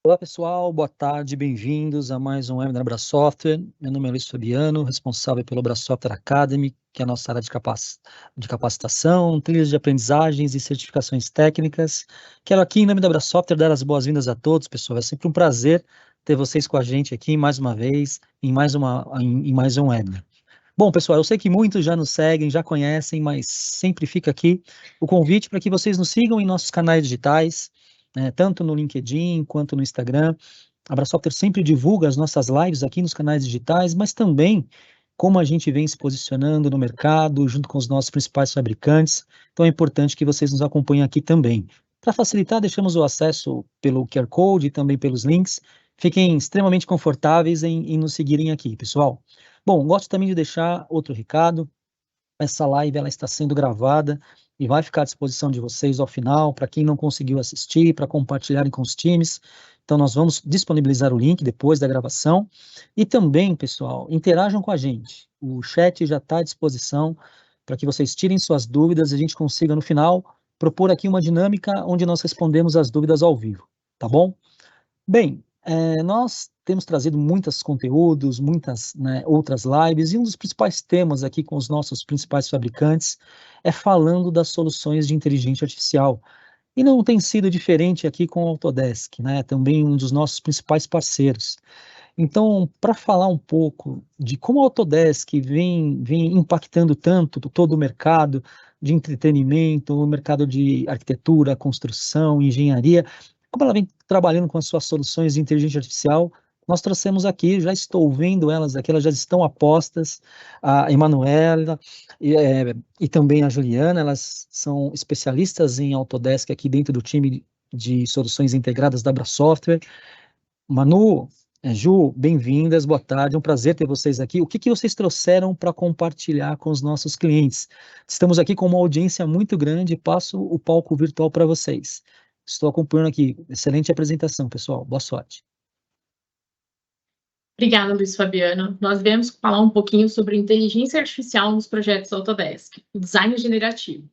Olá pessoal, boa tarde, bem-vindos a mais um webinar Bra Software. Meu nome é Luiz Fabiano, responsável pelo Bra Software Academy, que é a nossa área de capacitação, trilhas de aprendizagens e certificações técnicas. Quero aqui, em nome da Bra Software, dar as boas-vindas a todos, pessoal. É sempre um prazer ter vocês com a gente aqui mais uma vez, em mais um webinar. Bom, pessoal, eu sei que muitos já nos seguem, já conhecem, mas sempre fica aqui o convite para que vocês nos sigam em nossos canais digitais, né, tanto no LinkedIn quanto no Instagram. A Brasoftware sempre divulga as nossas lives aqui nos canais digitais, mas também como a gente vem se posicionando no mercado, junto com os nossos principais fabricantes. Então é importante que vocês nos acompanhem aqui também. Para facilitar, deixamos o acesso pelo QR Code e também pelos links. Fiquem extremamente confortáveis em nos seguirem aqui, pessoal. Bom, gosto também de deixar outro recado. Essa live ela está sendo gravada e vai ficar à disposição de vocês ao final, para quem não conseguiu assistir, para compartilharem com os times. Então, nós vamos disponibilizar o link depois da gravação. E também, pessoal, interajam com a gente. O chat já está à disposição para que vocês tirem suas dúvidas e a gente consiga, no final, propor aqui uma dinâmica onde nós respondemos as dúvidas ao vivo, tá bom? Bem, nós temos trazido muitos conteúdos, muitas, né, outras lives, e um dos principais temas aqui com os nossos principais fabricantes é falando das soluções de inteligência artificial. E não tem sido diferente aqui com o Autodesk, né, também um dos nossos principais parceiros. Então, para falar um pouco de como a Autodesk vem impactando tanto todo o mercado de entretenimento, o mercado de arquitetura, construção, engenharia, como ela vem trabalhando com as suas soluções de inteligência artificial, nós trouxemos aqui, já estou vendo elas aqui, elas já estão apostas, a Emanuela e também a Juliana, elas são especialistas em Autodesk aqui dentro do time de soluções integradas da Bra Software. Manu, Ju, bem-vindas, boa tarde, é um prazer ter vocês aqui. O que que vocês trouxeram para compartilhar com os nossos clientes? Estamos aqui com uma audiência muito grande, passo o palco virtual para vocês. Estou acompanhando aqui, excelente apresentação, pessoal, boa sorte. Obrigada, Luiz Fabiano. Nós viemos falar um pouquinho sobre inteligência artificial nos projetos Autodesk, o design generativo.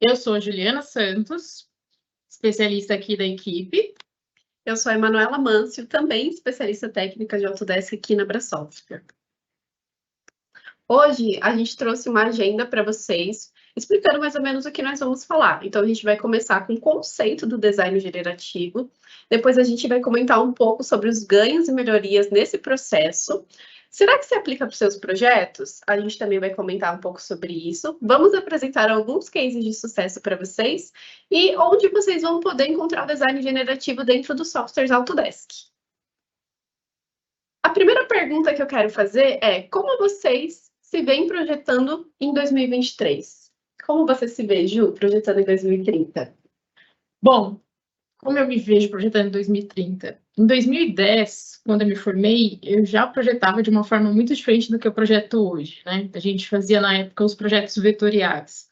Eu sou a Juliana Santos, especialista aqui da equipe. Eu sou a Emanuela Mâncio, também especialista técnica de Autodesk aqui na Bra Software. Hoje, a gente trouxe uma agenda para vocês, explicando mais ou menos o que nós vamos falar. Então, a gente vai começar com o conceito do design generativo, depois a gente vai comentar um pouco sobre os ganhos e melhorias nesse processo. Será que se aplica para os seus projetos? A gente também vai comentar um pouco sobre isso. Vamos apresentar alguns cases de sucesso para vocês e onde vocês vão poder encontrar o design generativo dentro dos softwares Autodesk. A primeira pergunta que eu quero fazer é: como vocês se veem projetando em 2023? Como você se vê, Ju, projetando em 2030? Bom, como eu me vejo projetando em 2030? Em 2010, quando eu me formei, eu já projetava de uma forma muito diferente do que eu projeto hoje, né? A gente fazia, na época, os projetos vetoriais.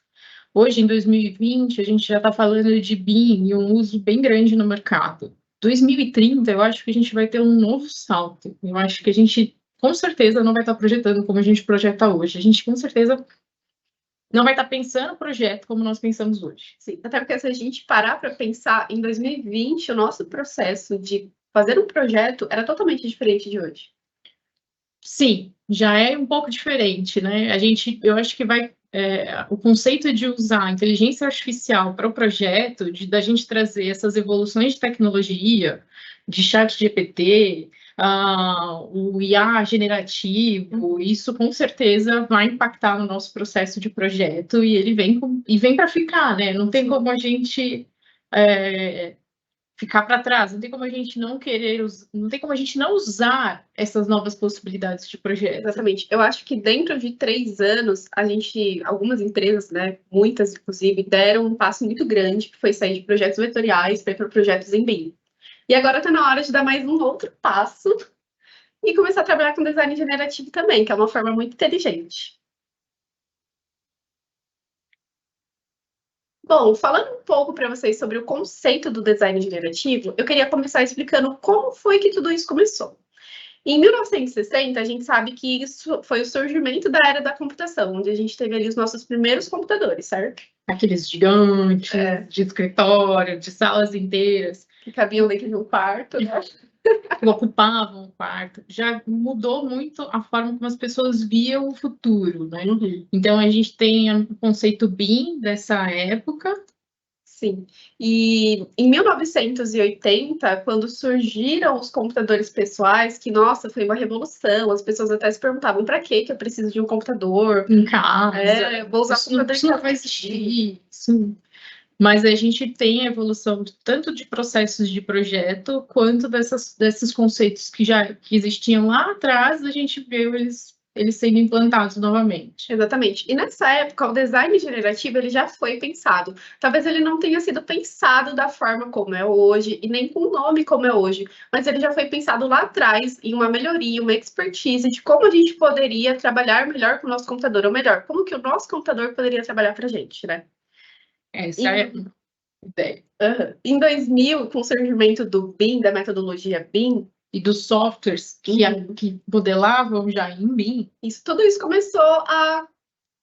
Hoje, em 2020, a gente já está falando de BIM e um uso bem grande no mercado. 2030, eu acho que a gente vai ter um novo salto. Eu acho que a gente, com certeza, não vai estar projetando como a gente projeta hoje. A gente, com certeza, não vai estar pensando o projeto como nós pensamos hoje. Sim, até porque se a gente parar para pensar, em 2020, o nosso processo de fazer um projeto era totalmente diferente de hoje. Sim, já é um pouco diferente, né? Eu acho que o conceito de usar a inteligência artificial para o projeto, da gente trazer essas evoluções de tecnologia, de chat GPT, o IA generativo, isso com certeza vai impactar no nosso processo de projeto e ele vem para ficar, né? Não tem como a gente ficar para trás, não tem como a gente não não tem como a gente não usar essas novas possibilidades de projeto. Exatamente. Eu acho que dentro de 3 anos, algumas empresas, né, muitas inclusive, deram um passo muito grande, que foi sair de projetos vetoriais para projetos em BIM. E agora está na hora de dar mais um outro passo e começar a trabalhar com design generativo também, que é uma forma muito inteligente. Bom, falando um pouco para vocês sobre o conceito do design generativo, eu queria começar explicando como foi que tudo isso começou. Em 1960, a gente sabe que isso foi o surgimento da era da computação, onde a gente teve ali os nossos primeiros computadores, certo? Aqueles gigantes de escritório, de salas inteiras. que cabiam dentro de um quarto, né? Que ocupavam o quarto. Já mudou muito a forma como as pessoas viam o futuro, né? Então, a gente tem o conceito BIM dessa época. Sim. E em 1980, quando surgiram os computadores pessoais, que, nossa, foi uma revolução, as pessoas até se perguntavam para que eu preciso de um computador? Em casa. Eu vou usar computador Isso não vai existir. Sim. Mas a gente tem a evolução tanto de processos de projeto, quanto desses conceitos que já existiam lá atrás, a gente vê eles sendo implantados novamente. Exatamente. E nessa época, o design generativo ele já foi pensado. Talvez ele não tenha sido pensado da forma como é hoje, e nem com o nome como é hoje, mas ele já foi pensado lá atrás em uma melhoria, uma expertise de como a gente poderia trabalhar melhor com o nosso computador, ou melhor, como que o nosso computador poderia trabalhar para a gente, né? Essa é a ideia. Em 2000, com o surgimento do BIM, da metodologia BIM, e dos softwares que modelavam já em BIM. Tudo isso começou a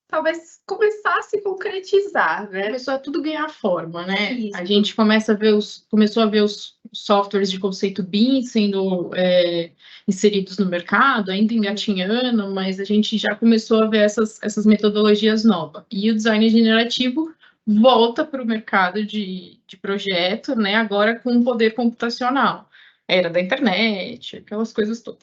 talvez começar a se concretizar, né? Começou a tudo ganhar forma, né? Isso. A gente começou a ver os softwares de conceito BIM sendo inseridos no mercado, ainda engatinhando, mas a gente já começou a ver essas metodologias novas. E o design generativo volta para o mercado de projeto, né? Agora com poder computacional. Era da internet, aquelas coisas todas.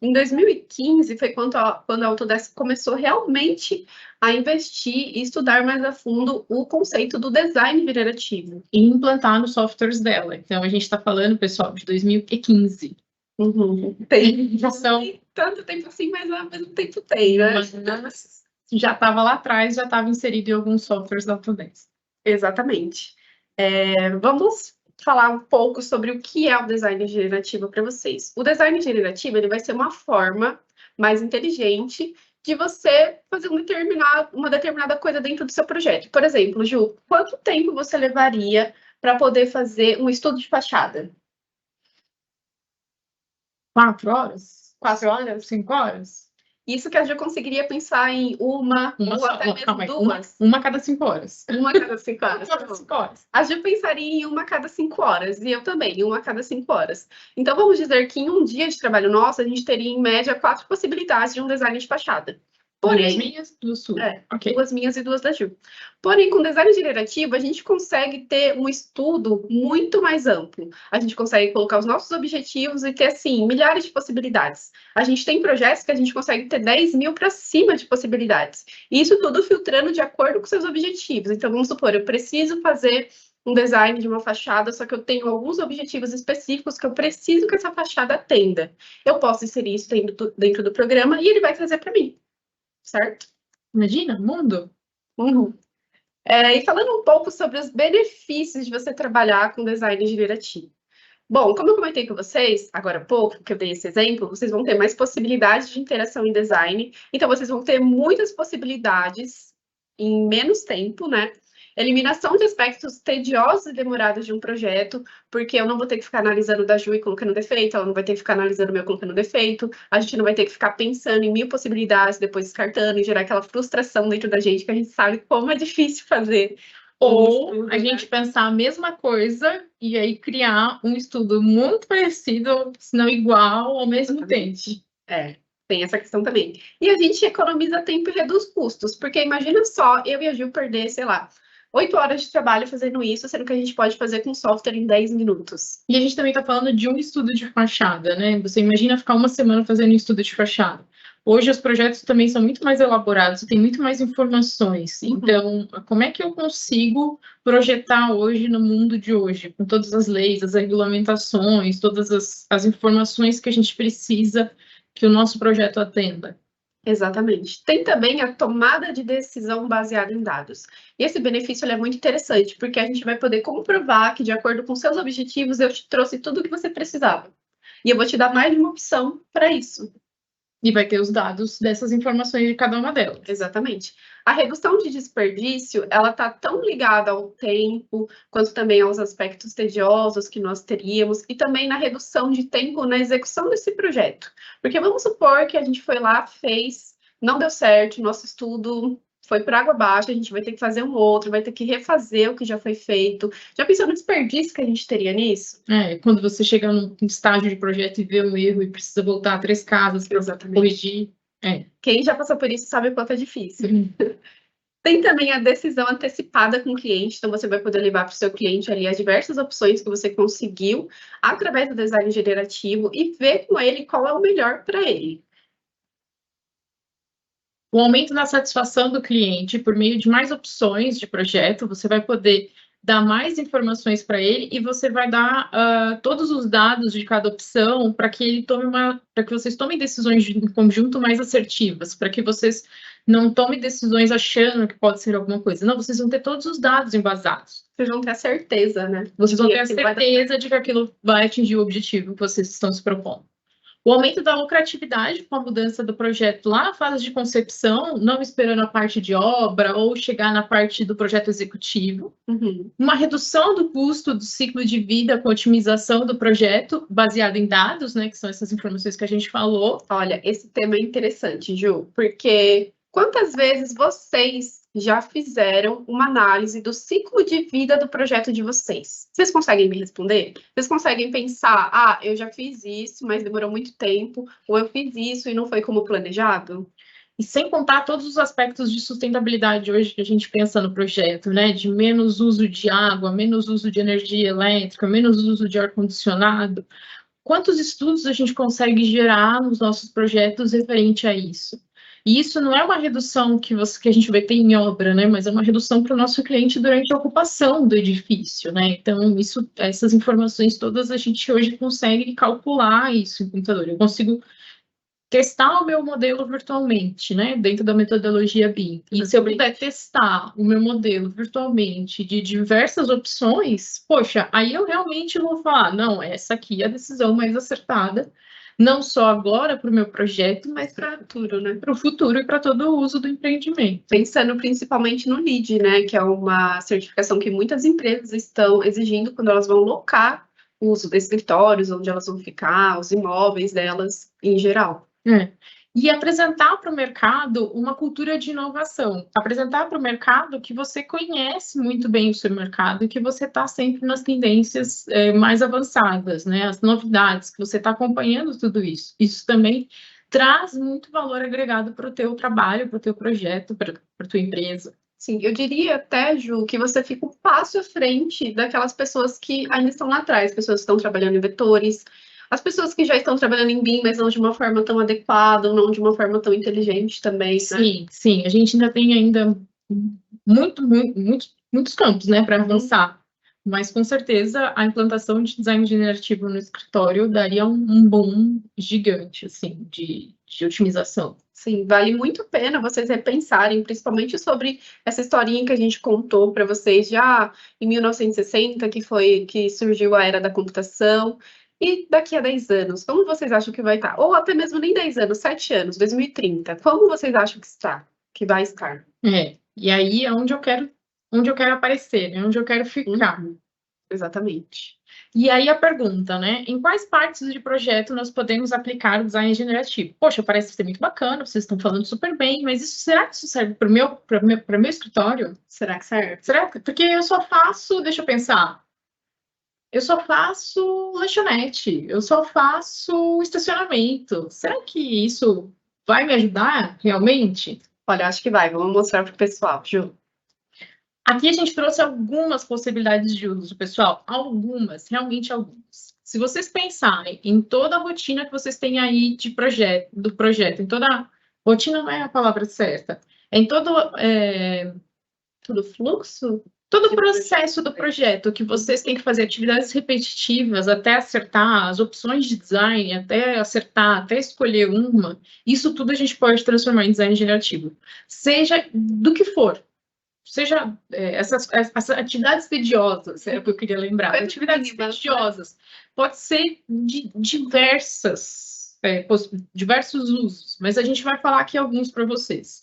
Em 2015 foi quando a Autodesk começou realmente a investir e estudar mais a fundo o conceito do design generativo. E implantar nos softwares dela. Então, a gente está falando, pessoal, de 2015. Tem tanto tempo assim, mas ao mesmo tempo tem, né? Mas já estava lá atrás, já estava inserido em alguns softwares da Autodesk. Exatamente. Vamos falar um pouco sobre o que é o design generativo para vocês. O design generativo ele vai ser uma forma mais inteligente de você fazer uma determinada coisa dentro do seu projeto. Por exemplo, Ju, quanto tempo você levaria para poder fazer um estudo de fachada? 4 horas? 4 horas? 5 horas? Isso que a Ju conseguiria pensar em uma ou só, até mesmo duas. Uma a cada 5 horas. Uma a cada 5 horas. Uma a cada 5 horas. A Ju pensaria em uma a cada 5 horas, e eu também, em uma a cada 5 horas. Então, vamos dizer que em um dia de trabalho nosso, a gente teria, em média, 4 possibilidades de um design de fachada. Porém, 2 minhas, 2 suas. Okay. 2 minhas e 2 da Ju. Porém, com design generativo, a gente consegue ter um estudo muito mais amplo. A gente consegue colocar os nossos objetivos e ter, assim, milhares de possibilidades. A gente tem projetos que a gente consegue ter 10 mil para cima de possibilidades. E isso tudo filtrando de acordo com seus objetivos. Então, vamos supor, eu preciso fazer um design de uma fachada, só que eu tenho alguns objetivos específicos que eu preciso que essa fachada atenda. Eu posso inserir isso dentro do programa e ele vai trazer para mim. Certo? Imagina, mundo. E falando um pouco sobre os benefícios de você trabalhar com design generativo. Bom, como eu comentei com vocês, agora há pouco, que eu dei esse exemplo, vocês vão ter mais possibilidades de interação em design, então vocês vão ter muitas possibilidades em menos tempo, né? Eliminação de aspectos tediosos e demorados de um projeto, porque eu não vou ter que ficar analisando o da Ju e colocando defeito, ela não vai ter que ficar analisando o meu colocando defeito, a gente não vai ter que ficar pensando em 1000 possibilidades, depois descartando e gerar aquela frustração dentro da gente, que a gente sabe como é difícil fazer. Ou a gente pensar a mesma coisa e aí criar um estudo muito parecido, se não igual, ao mesmo tempo. Tem essa questão também. E a gente economiza tempo e reduz custos, porque imagina só, eu e a Ju perder, sei lá, 8 horas de trabalho fazendo isso, sendo que a gente pode fazer com software em 10 minutos. E a gente também está falando de um estudo de fachada, né? Você imagina ficar uma semana fazendo um estudo de fachada. Hoje os projetos também são muito mais elaborados, tem muito mais informações. Então, como é que eu consigo projetar hoje no mundo de hoje, com todas as leis, as regulamentações, todas as informações que a gente precisa que o nosso projeto atenda? Exatamente. Tem também a tomada de decisão baseada em dados. E esse benefício é muito interessante, porque a gente vai poder comprovar que, de acordo com seus objetivos, eu te trouxe tudo o que você precisava. E eu vou te dar mais de uma opção para isso. E vai ter os dados dessas informações de cada uma delas. Exatamente. A redução de desperdício, ela está tão ligada ao tempo, quanto também aos aspectos tediosos que nós teríamos, e também na redução de tempo na execução desse projeto. Porque vamos supor que a gente foi lá, fez, não deu certo, nosso estudo, foi por água abaixo, a gente vai ter que fazer um outro, vai ter que refazer o que já foi feito. Já pensou no desperdício que a gente teria nisso? Quando você chega num estágio de projeto e vê um erro e precisa voltar 3 casas para corrigir. Quem já passou por isso sabe o quanto é difícil. Tem também a decisão antecipada com o cliente, então você vai poder levar para o seu cliente ali as diversas opções que você conseguiu através do design generativo e ver com ele qual é o melhor para ele. O aumento da satisfação do cliente por meio de mais opções de projeto, você vai poder dar mais informações para ele e você vai dar todos os dados de cada opção para que ele tome para que vocês tomem decisões em conjunto mais assertivas, para que vocês não tomem decisões achando que pode ser alguma coisa. Não, vocês vão ter todos os dados embasados. Vocês vão ter a certeza, né? Vocês vão ter a certeza de que aquilo vai atingir o objetivo que vocês estão se propondo. O aumento da lucratividade com a mudança do projeto lá na fase de concepção, não esperando a parte de obra ou chegar na parte do projeto executivo. Uma redução do custo do ciclo de vida com otimização do projeto, baseado em dados, né, que são essas informações que a gente falou. Olha, esse tema é interessante, Ju, porque quantas vezes vocês já fizeram uma análise do ciclo de vida do projeto de vocês? Vocês conseguem me responder? Vocês conseguem pensar, eu já fiz isso, mas demorou muito tempo, ou eu fiz isso e não foi como planejado? E sem contar todos os aspectos de sustentabilidade hoje que a gente pensa no projeto, né? De menos uso de água, menos uso de energia elétrica, menos uso de ar-condicionado. Quantos estudos a gente consegue gerar nos nossos projetos referente a isso? E isso não é uma redução que a gente vai ter em obra, né? Mas é uma redução para o nosso cliente durante a ocupação do edifício, né? Então, essas informações todas a gente hoje consegue calcular isso em computador. Eu consigo testar o meu modelo virtualmente, né? Dentro da metodologia BIM. E se eu puder testar o meu modelo virtualmente de diversas opções, poxa, aí eu realmente vou falar, não, essa aqui é a decisão mais acertada. Não só agora para o meu projeto, mas para o futuro, né? Para o futuro e para todo o uso do empreendimento. Pensando principalmente no LEED, né? Que é uma certificação que muitas empresas estão exigindo quando elas vão locar o uso de escritórios, onde elas vão ficar, os imóveis delas em geral. E apresentar para o mercado uma cultura de inovação. Apresentar para o mercado que você conhece muito bem o seu mercado e que você está sempre nas tendências mais avançadas, né? As novidades, que você está acompanhando tudo isso. Isso também traz muito valor agregado para o teu trabalho, para o teu projeto, para a tua empresa. Sim, eu diria até, Ju, que você fica um passo à frente daquelas pessoas que ainda estão lá atrás, pessoas que estão trabalhando em vetores, as pessoas que já estão trabalhando em BIM, mas não de uma forma tão adequada, ou não de uma forma tão inteligente também, né? Sim, a gente ainda tem muitos campos, né, para avançar. Mas, com certeza, a implantação de design generativo no escritório daria um boom gigante, assim, de otimização. Sim, vale muito a pena vocês repensarem, principalmente sobre essa historinha que a gente contou para vocês já em 1960, que surgiu a era da computação. E daqui a 10 anos, como vocês acham que vai estar? Ou até mesmo nem 10 anos, 7 anos, 2030. Como vocês acham que vai estar? E aí é onde eu quero aparecer, né? Onde eu quero ficar. Exatamente. E aí a pergunta, né? Em quais partes de projeto nós podemos aplicar o design generativo? Poxa, parece ser muito bacana, vocês estão falando super bem, mas será que isso serve para o meu escritório? Será que serve? Porque eu só faço, deixa eu pensar, eu só faço lanchonete, eu só faço estacionamento. Será que isso vai me ajudar realmente? Olha, acho que vai. Vamos mostrar para o pessoal, Ju. Aqui a gente trouxe algumas possibilidades de uso, pessoal. Realmente algumas. Se vocês pensarem em toda a rotina que vocês têm aí do projeto, em toda... Rotina não é a palavra certa. Em todo fluxo? Todo o processo do projeto, que vocês têm que fazer atividades repetitivas até acertar, as opções de design, até acertar, até escolher uma, isso tudo a gente pode transformar em design generativo. Seja do que for. Seja essas atividades tediosas, é o que eu queria lembrar. Atividades tediosas. Pode ser de diversos usos, mas a gente vai falar aqui alguns para vocês.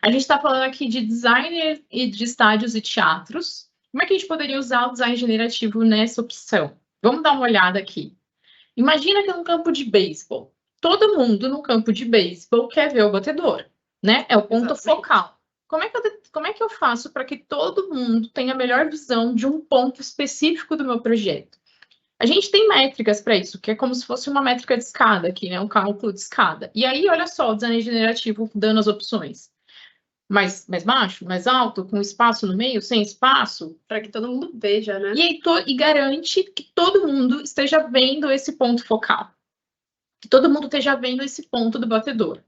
A gente está falando aqui de designer e de estádios e teatros. Como é que a gente poderia usar o design generativo nessa opção? Vamos dar uma olhada aqui. Imagina que é um campo de beisebol. Todo mundo no campo de beisebol quer ver o batedor, né? É o ponto focal. como é que eu faço para que todo mundo tenha a melhor visão de um ponto específico do meu projeto? A gente tem métricas para isso, que é como se fosse uma métrica de escada aqui, né? Um cálculo de escada. E aí, olha só, o design generativo dando as opções. Mais baixo, mais alto, com espaço no meio, sem espaço. Para que todo mundo veja, né? E aí, garante que todo mundo esteja vendo esse ponto focal. Que todo mundo esteja vendo esse ponto do batedor.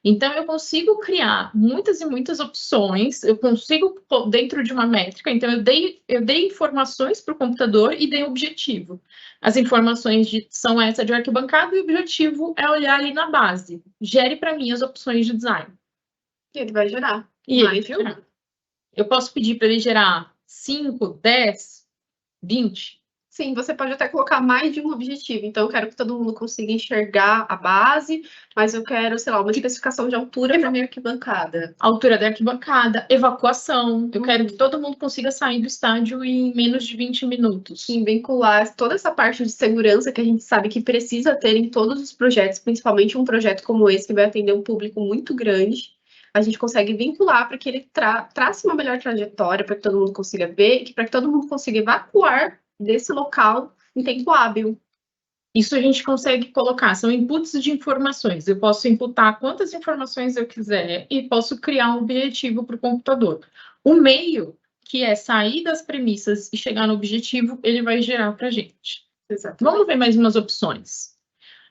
Então, eu consigo criar muitas e muitas opções, eu consigo, dentro de uma métrica, então eu dei informações para o computador e dei objetivo. As informações são essa de arquibancada e o objetivo é olhar ali na base. Gere para mim as opções de design. E ele vai gerar. Eu posso pedir para ele gerar 5, 10, 20? Sim, você pode até colocar mais de um objetivo. Então, eu quero que todo mundo consiga enxergar a base, mas eu quero, sei lá, uma especificação de altura para minha arquibancada. Altura da arquibancada, evacuação. Eu quero que todo mundo consiga sair do estádio em menos de 20 minutos. Sim, vincular toda essa parte de segurança que a gente sabe que precisa ter em todos os projetos, principalmente um projeto como esse, que vai atender um público muito grande. A gente consegue vincular para que ele trace uma melhor trajetória, para que todo mundo consiga ver, para que todo mundo consiga evacuar desse local em tempo hábil. Isso a gente consegue colocar, são inputs de informações. Eu posso imputar quantas informações eu quiser e posso criar um objetivo para o computador. O meio, que é sair das premissas e chegar no objetivo, ele vai gerar para a gente. Exatamente. Vamos ver mais umas opções.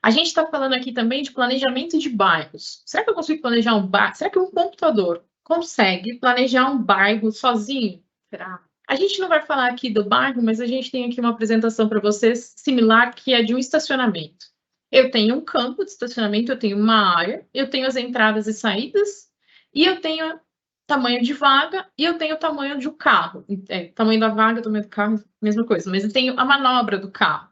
A gente está falando aqui também de planejamento de bairros. Será que eu consigo planejar um bairro? Será que um computador consegue planejar um bairro sozinho? Será? A gente não vai falar aqui do bairro, mas a gente tem aqui uma apresentação para vocês similar, que é de um estacionamento. Eu tenho um campo de estacionamento, eu tenho uma área, eu tenho as entradas e saídas, e eu tenho tamanho de vaga, e eu tenho o tamanho de um carro. Tamanho da vaga, tamanho do carro, mesma coisa, mas eu tenho a manobra do carro.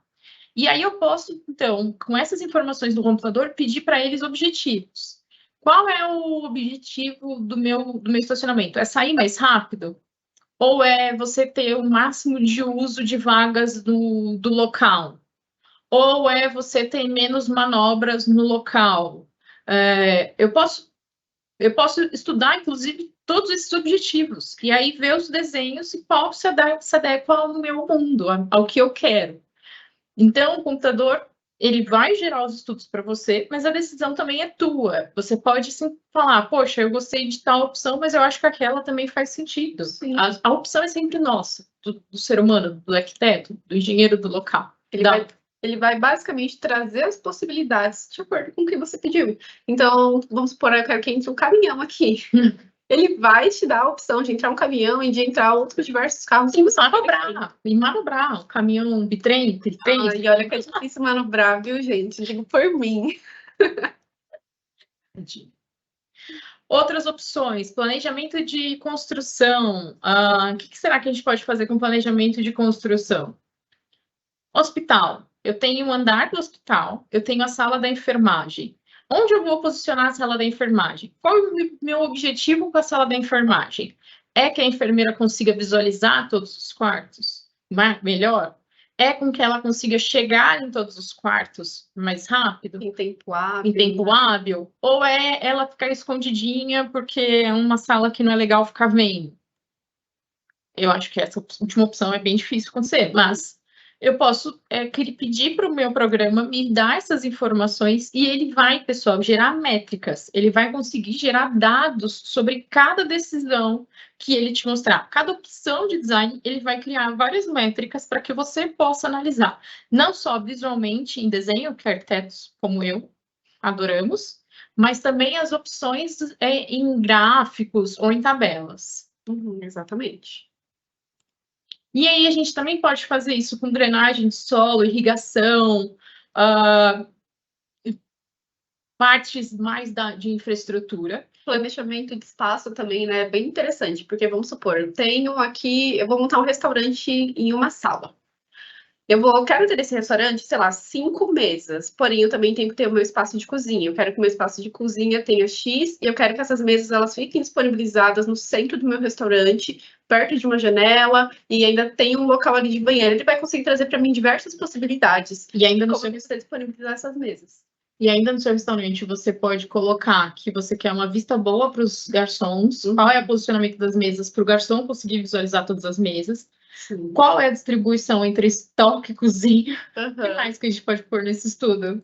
E aí eu posso, então, com essas informações do computador, pedir para eles objetivos. Qual é o objetivo do meu estacionamento? É sair mais rápido? Ou é você ter o máximo de uso de vagas do local? Ou é você ter menos manobras no local? Eu posso estudar, inclusive, todos esses objetivos. E aí ver os desenhos e qual se adequa ao meu mundo, ao que eu quero. Então, o computador, ele vai gerar os estudos para você, mas a decisão também é tua. Você pode sim falar, poxa, eu gostei de tal opção, mas eu acho que aquela também faz sentido. A opção é sempre nossa, do ser humano, do arquiteto, do engenheiro do local. Ele vai basicamente trazer as possibilidades de acordo com o que você pediu. Então, vamos supor, eu quero que entre um caminhão aqui. Ele vai te dar a opção de entrar um caminhão e de entrar outros diversos carros. E manobrar, caminhão, bitrem, tritrem. E olha que é difícil manobrar, viu, gente? Digo por mim. Outras opções, planejamento de construção. O que será que a gente pode fazer com planejamento de construção? Hospital. Eu tenho um andar do hospital, eu tenho a sala da enfermagem. Onde eu vou posicionar a sala da enfermagem? Qual é o meu objetivo com a sala da enfermagem? É que a enfermeira consiga visualizar todos os quartos melhor? É com que ela consiga chegar em todos os quartos mais rápido? Em tempo hábil. Em tempo hábil? Ou é ela ficar escondidinha porque é uma sala que não é legal ficar vendo? Eu acho que essa última opção é bem difícil acontecer, mas eu posso pedir para o meu programa me dar essas informações e ele vai, pessoal, gerar métricas. Ele vai conseguir gerar dados sobre cada decisão que ele te mostrar. Cada opção de design, ele vai criar várias métricas para que você possa analisar. Não só visualmente em desenho, que arquitetos como eu adoramos, mas também as opções em gráficos ou em tabelas. Exatamente. E aí a gente também pode fazer isso com drenagem de solo, irrigação, partes mais de infraestrutura. Planejamento de espaço também, né, é bem interessante, porque vamos supor, eu vou montar um restaurante em uma sala. Eu quero ter esse restaurante, sei lá, 5 mesas, porém eu também tenho que ter o meu espaço de cozinha. Eu quero que o meu espaço de cozinha tenha X e eu quero que essas mesas elas fiquem disponibilizadas no centro do meu restaurante, perto de uma janela e ainda tem um local ali de banheiro. Ele vai conseguir trazer para mim diversas possibilidades. E ainda não sei disponibilizar essas mesas. E ainda no seu restaurante você pode colocar que você quer uma vista boa para os garçons, qual é o posicionamento das mesas para o garçom conseguir visualizar todas as mesas, Sim. qual é a distribuição entre estoque e cozinha, o Aham. que mais que a gente pode pôr nesse estudo?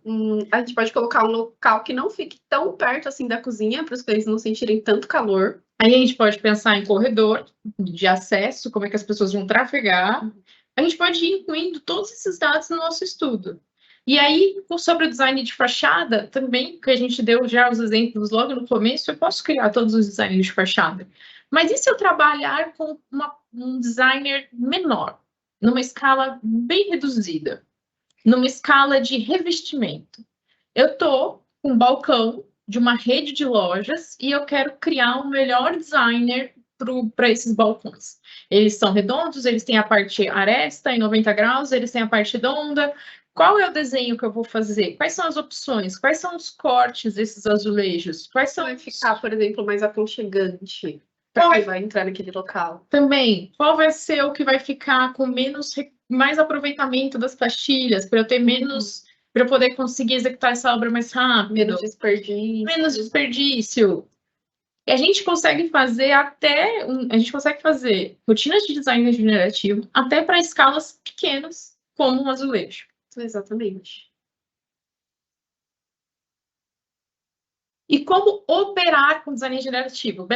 A gente pode colocar um local que não fique tão perto assim da cozinha, para os clientes não sentirem tanto calor. Aí a gente pode pensar em corredor de acesso, como é que as pessoas vão trafegar. A gente pode ir incluindo todos esses dados no nosso estudo. E aí, sobre o design de fachada, também, que a gente deu já os exemplos logo no começo, eu posso criar todos os designs de fachada. Mas e se eu trabalhar com um designer menor, numa escala bem reduzida, numa escala de revestimento? Eu estou com um balcão de uma rede de lojas e eu quero criar um melhor designer para esses balcões. Eles são redondos, eles têm a parte aresta em 90 graus, eles têm a parte redonda. Qual é o desenho que eu vou fazer? Quais são as opções? Quais são os cortes desses azulejos? Quais são Vai ficar, por exemplo, mais aconchegante Qual para é- quem vai entrar naquele local. Também, qual vai ser o que vai ficar com mais aproveitamento das pastilhas, para eu ter menos, para eu poder conseguir executar essa obra mais rápido? Menos desperdício. Menos desperdício. E a gente consegue fazer a gente consegue fazer rotinas de design regenerativo até para escalas pequenas, como um azulejo. Exatamente. E como operar com design regenerativo?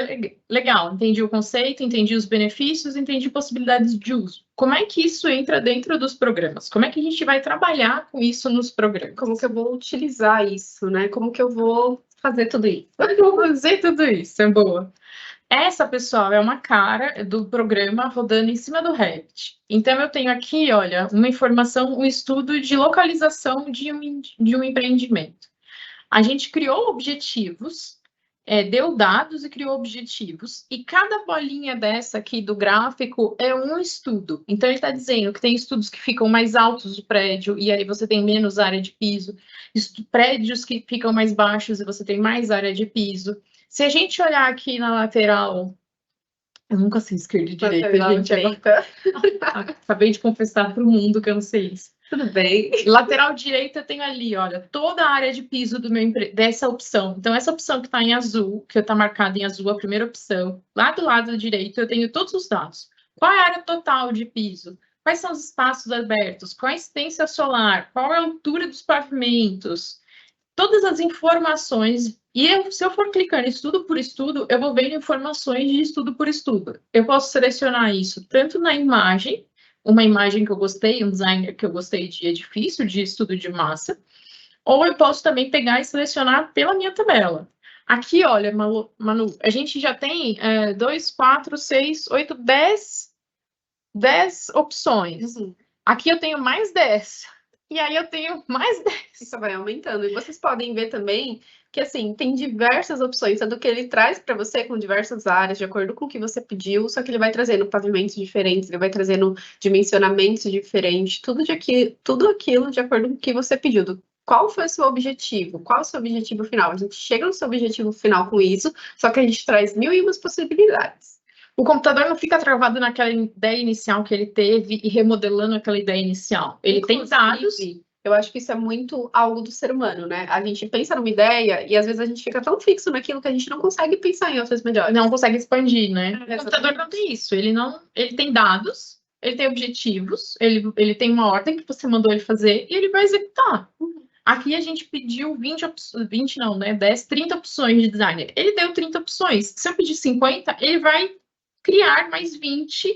Legal, entendi o conceito, entendi os benefícios, entendi possibilidades de uso. Como é que isso entra dentro dos programas? Como é que a gente vai trabalhar com isso nos programas? Como que eu vou utilizar isso, né? Como que eu vou fazer tudo isso? Como que eu vou fazer tudo isso? É boa. Essa, pessoal, é uma cara do programa rodando em cima do Revit. Então, eu tenho aqui, olha, uma informação, um estudo de localização de um empreendimento. A gente criou objetivos, deu dados e criou objetivos, e cada bolinha dessa aqui do gráfico é um estudo. Então, ele está dizendo que tem estudos que ficam mais altos do prédio, e aí você tem menos área de piso, prédios que ficam mais baixos e você tem mais área de piso. Se a gente olhar aqui na lateral, eu nunca sei esquerda e direita, gente. Acabei de confessar para o mundo que eu não sei isso. Tudo bem. Lateral direita eu tenho ali, olha, toda a área de piso dessa opção. Então, essa opção que está em azul, que está marcada em azul, a primeira opção, lá do lado direito eu tenho todos os dados. Qual é a área total de piso? Quais são os espaços abertos? Qual a incidência solar? Qual é a altura dos pavimentos? Todas as informações, e se eu for clicando estudo por estudo, eu vou vendo informações de estudo por estudo. Eu posso selecionar isso tanto na imagem, uma imagem que eu gostei, um designer que eu gostei de edifício, de estudo de massa, ou eu posso também pegar e selecionar pela minha tabela. Aqui, olha, Manu, a gente já tem 2, 4, 6, 8, 10 opções. Uhum. Aqui eu tenho mais 10. E aí eu tenho mais 10. Isso vai aumentando. E vocês podem ver também que, assim, tem diversas opções, tanto que ele traz para você com diversas áreas, de acordo com o que você pediu, só que ele vai trazendo pavimentos diferentes, ele vai trazendo dimensionamentos diferentes, tudo aquilo de acordo com o que você pediu. Qual foi o seu objetivo? Qual é o seu objetivo final? A gente chega no seu objetivo final com isso, só que a gente traz 1001 possibilidades. O computador não fica travado naquela ideia inicial que ele teve e remodelando aquela ideia inicial. Ele tem dados. Eu acho que isso é muito algo do ser humano, né? A gente pensa numa ideia e às vezes a gente fica tão fixo naquilo que a gente não consegue pensar em outras melhores. Não consegue expandir, né? É, o computador não tem isso. Ele tem dados, ele tem objetivos, ele tem uma ordem que você mandou ele fazer e ele vai executar. Aqui a gente pediu 30 opções de designer. Ele deu 30 opções. Se eu pedir 50, ele vai criar mais 20,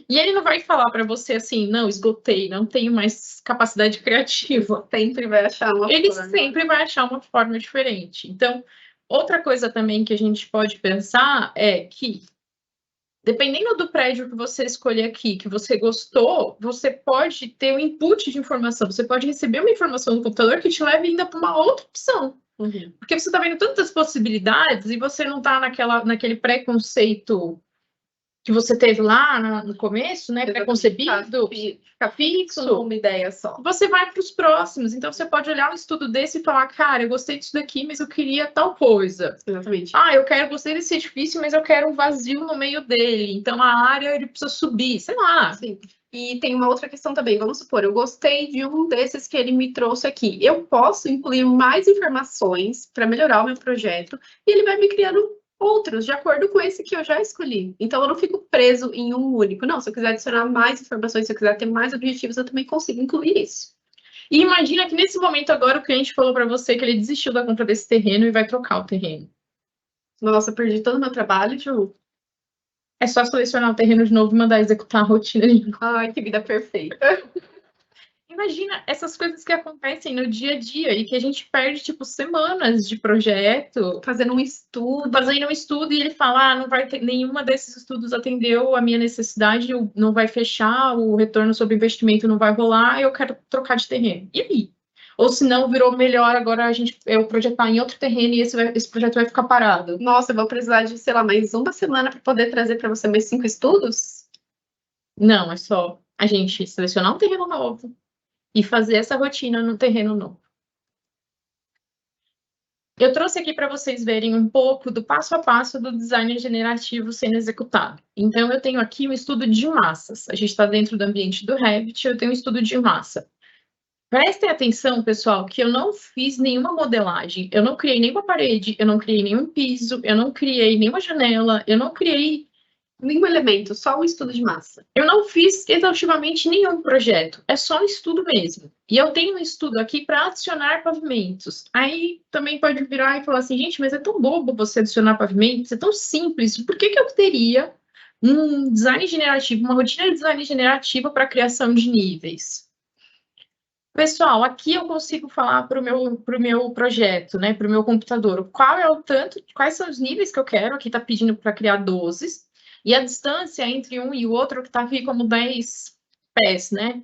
e ele não vai falar para você assim, não, esgotei, não tenho mais capacidade criativa. Sempre vai achar uma Ele forma. sempre vai achar uma forma diferente. Então, outra coisa também que a gente pode pensar é que, dependendo do prédio que você escolher aqui, que você gostou, você pode ter um input de informação, você pode receber uma informação no computador que te leve ainda para uma outra opção. Porque você está vendo tantas possibilidades e você não está naquele preconceito que você teve lá no começo, né, pré-concebido, fica fixo numa ideia só. Você vai para os próximos, então você pode olhar um estudo desse e falar, cara, eu gostei disso daqui, mas eu queria tal coisa. Exatamente. Gostei desse edifício, mas eu quero um vazio no meio dele, então a área ele precisa subir, sei lá. Sim. E tem uma outra questão também, vamos supor, eu gostei de um desses que ele me trouxe aqui. Eu posso incluir mais informações para melhorar o meu projeto e ele vai me criando outros de acordo com esse que eu já escolhi. Então eu não fico preso em um único. Não, se eu quiser adicionar mais informações, se eu quiser ter mais objetivos, eu também consigo incluir isso. E imagina que nesse momento agora o cliente falou para você que ele desistiu da compra desse terreno e vai trocar o terreno. Nossa, eu perdi todo o meu trabalho, Ju. É só selecionar o terreno de novo e mandar executar a rotina de novo. Ai, que vida perfeita. Imagina essas coisas que acontecem no dia a dia e que a gente perde, tipo, semanas de projeto. Fazendo um estudo E ele fala, não vai ter, nenhuma desses estudos atendeu a minha necessidade, não vai fechar, o retorno sobre investimento não vai rolar, eu quero trocar de terreno. E aí? Ou se não, virou melhor agora eu projetar em outro terreno e esse projeto vai ficar parado. Nossa, eu vou precisar de, sei lá, mais uma semana para poder trazer para você mais 5 estudos? Não, é só a gente selecionar um terreno novo e fazer essa rotina no terreno novo. Eu trouxe aqui para vocês verem um pouco do passo a passo do design generativo sendo executado. Então, eu tenho aqui um estudo de massas. A gente está dentro do ambiente do Revit, eu tenho um estudo de massa. Prestem atenção, pessoal, que eu não fiz nenhuma modelagem, eu não criei nenhuma parede, eu não criei nenhum piso, eu não criei nenhuma janela, eu não criei nenhum elemento, só um estudo de massa. Eu não fiz exaustivamente nenhum projeto, é só um estudo mesmo. E eu tenho um estudo aqui para adicionar pavimentos. Aí também pode virar e falar assim, gente, mas é tão bobo você adicionar pavimentos, é tão simples, por que eu teria um design generativo, uma rotina de design generativa para criação de níveis? Pessoal, aqui eu consigo falar para o meu projeto, né, para o meu computador, quais são os níveis que eu quero, aqui está pedindo para criar 12, e a distância entre um e o outro que está aqui como 10 pés, né?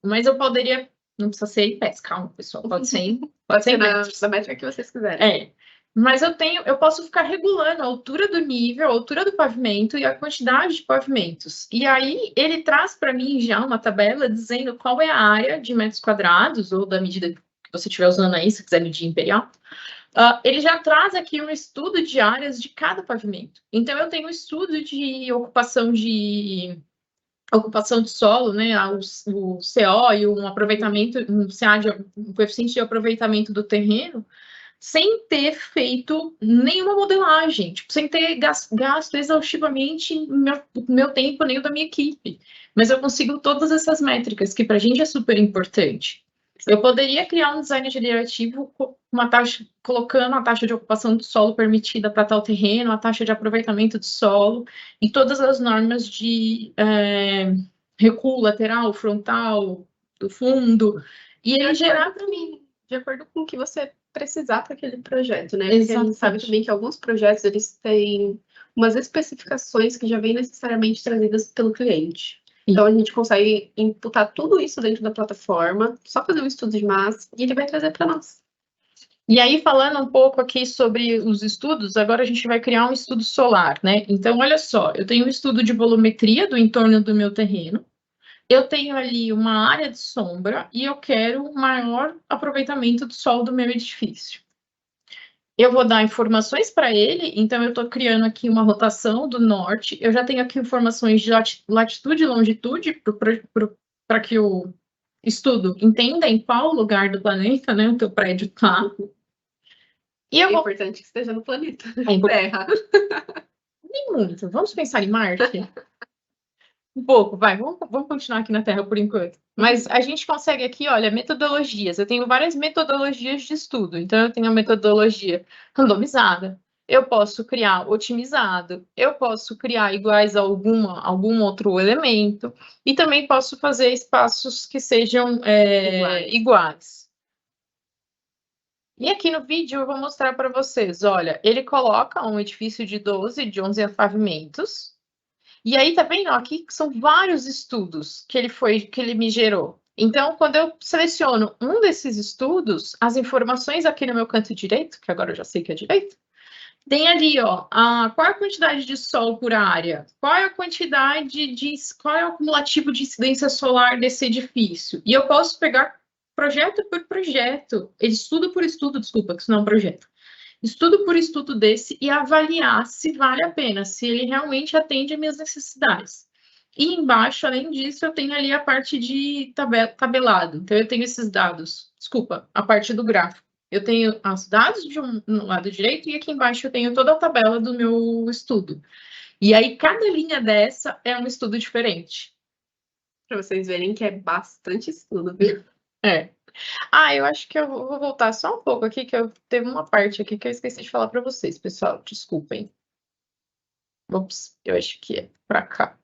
Mas eu poderia, não precisa ser em pés, calma, pessoal, pode ser em na métrica que vocês quiserem. Mas eu posso ficar regulando a altura do nível, a altura do pavimento e a quantidade de pavimentos. E aí ele traz para mim já uma tabela dizendo qual é a área de metros quadrados, ou da medida que você estiver usando aí, se quiser medir imperial. Ele já traz aqui um estudo de áreas de cada pavimento. Então, eu tenho um estudo de ocupação de solo, né, o CO e um aproveitamento, um coeficiente de aproveitamento do terreno, sem ter feito nenhuma modelagem, tipo, sem ter gasto exaustivamente meu tempo nem o da minha equipe. Mas eu consigo todas essas métricas, que para a gente é super importante. Eu poderia criar um design generativo com colocando a taxa de ocupação do solo permitida para tal terreno, a taxa de aproveitamento do solo e todas as normas de recuo lateral, frontal, do fundo, e ele gerar para mim. De acordo com o que você precisar para aquele projeto, né? Porque a gente sabe também que alguns projetos, eles têm umas especificações que já vêm necessariamente trazidas pelo cliente. Então, a gente consegue imputar tudo isso dentro da plataforma, só fazer um estudo de massa e ele vai trazer para nós. E aí, falando um pouco aqui sobre os estudos, agora a gente vai criar um estudo solar, né? Então, olha só, eu tenho um estudo de volumetria do entorno do meu terreno, eu tenho ali uma área de sombra e eu quero maior aproveitamento do solo do meu edifício. Eu vou dar informações para ele, então eu estou criando aqui uma rotação do norte, eu já tenho aqui informações de latitude e longitude para que o estudo entenda em qual lugar do planeta, né, o teu prédio está. E é importante que esteja no planeta, Terra. Nem muito, vamos pensar em Marte? Um pouco, vai, vamos continuar aqui na Terra por enquanto. Mas a gente consegue aqui, olha, metodologias. Eu tenho várias metodologias de estudo. Então, eu tenho a metodologia randomizada. Eu posso criar otimizado. Eu posso criar iguais a algum outro elemento. E também posso fazer espaços que sejam iguais. E aqui no vídeo eu vou mostrar para vocês, olha, ele coloca um edifício de 11 pavimentos. E aí, tá vendo? Aqui são vários estudos que ele me gerou. Então, quando eu seleciono um desses estudos, as informações aqui no meu canto direito, que agora eu já sei que é direito, tem ali, ó, qual é a quantidade de sol por área, qual é a quantidade qual é o acumulativo de incidência solar desse edifício. E eu posso pegar projeto por projeto, estudo por estudo, desculpa, que isso não é um projeto. Estudo por estudo desse e avaliar se vale a pena, se ele realmente atende às minhas necessidades. E embaixo, além disso, eu tenho ali a parte de tabelado. Então, eu tenho esses dados. Desculpa, a parte do gráfico. Eu tenho os dados no lado direito e aqui embaixo eu tenho toda a tabela do meu estudo. E aí, cada linha dessa é um estudo diferente. Para vocês verem que é bastante estudo, viu? É. Eu acho que eu vou voltar só um pouco aqui, que eu teve uma parte aqui que eu esqueci de falar para vocês, pessoal. Desculpem. Ops, eu acho que é para cá.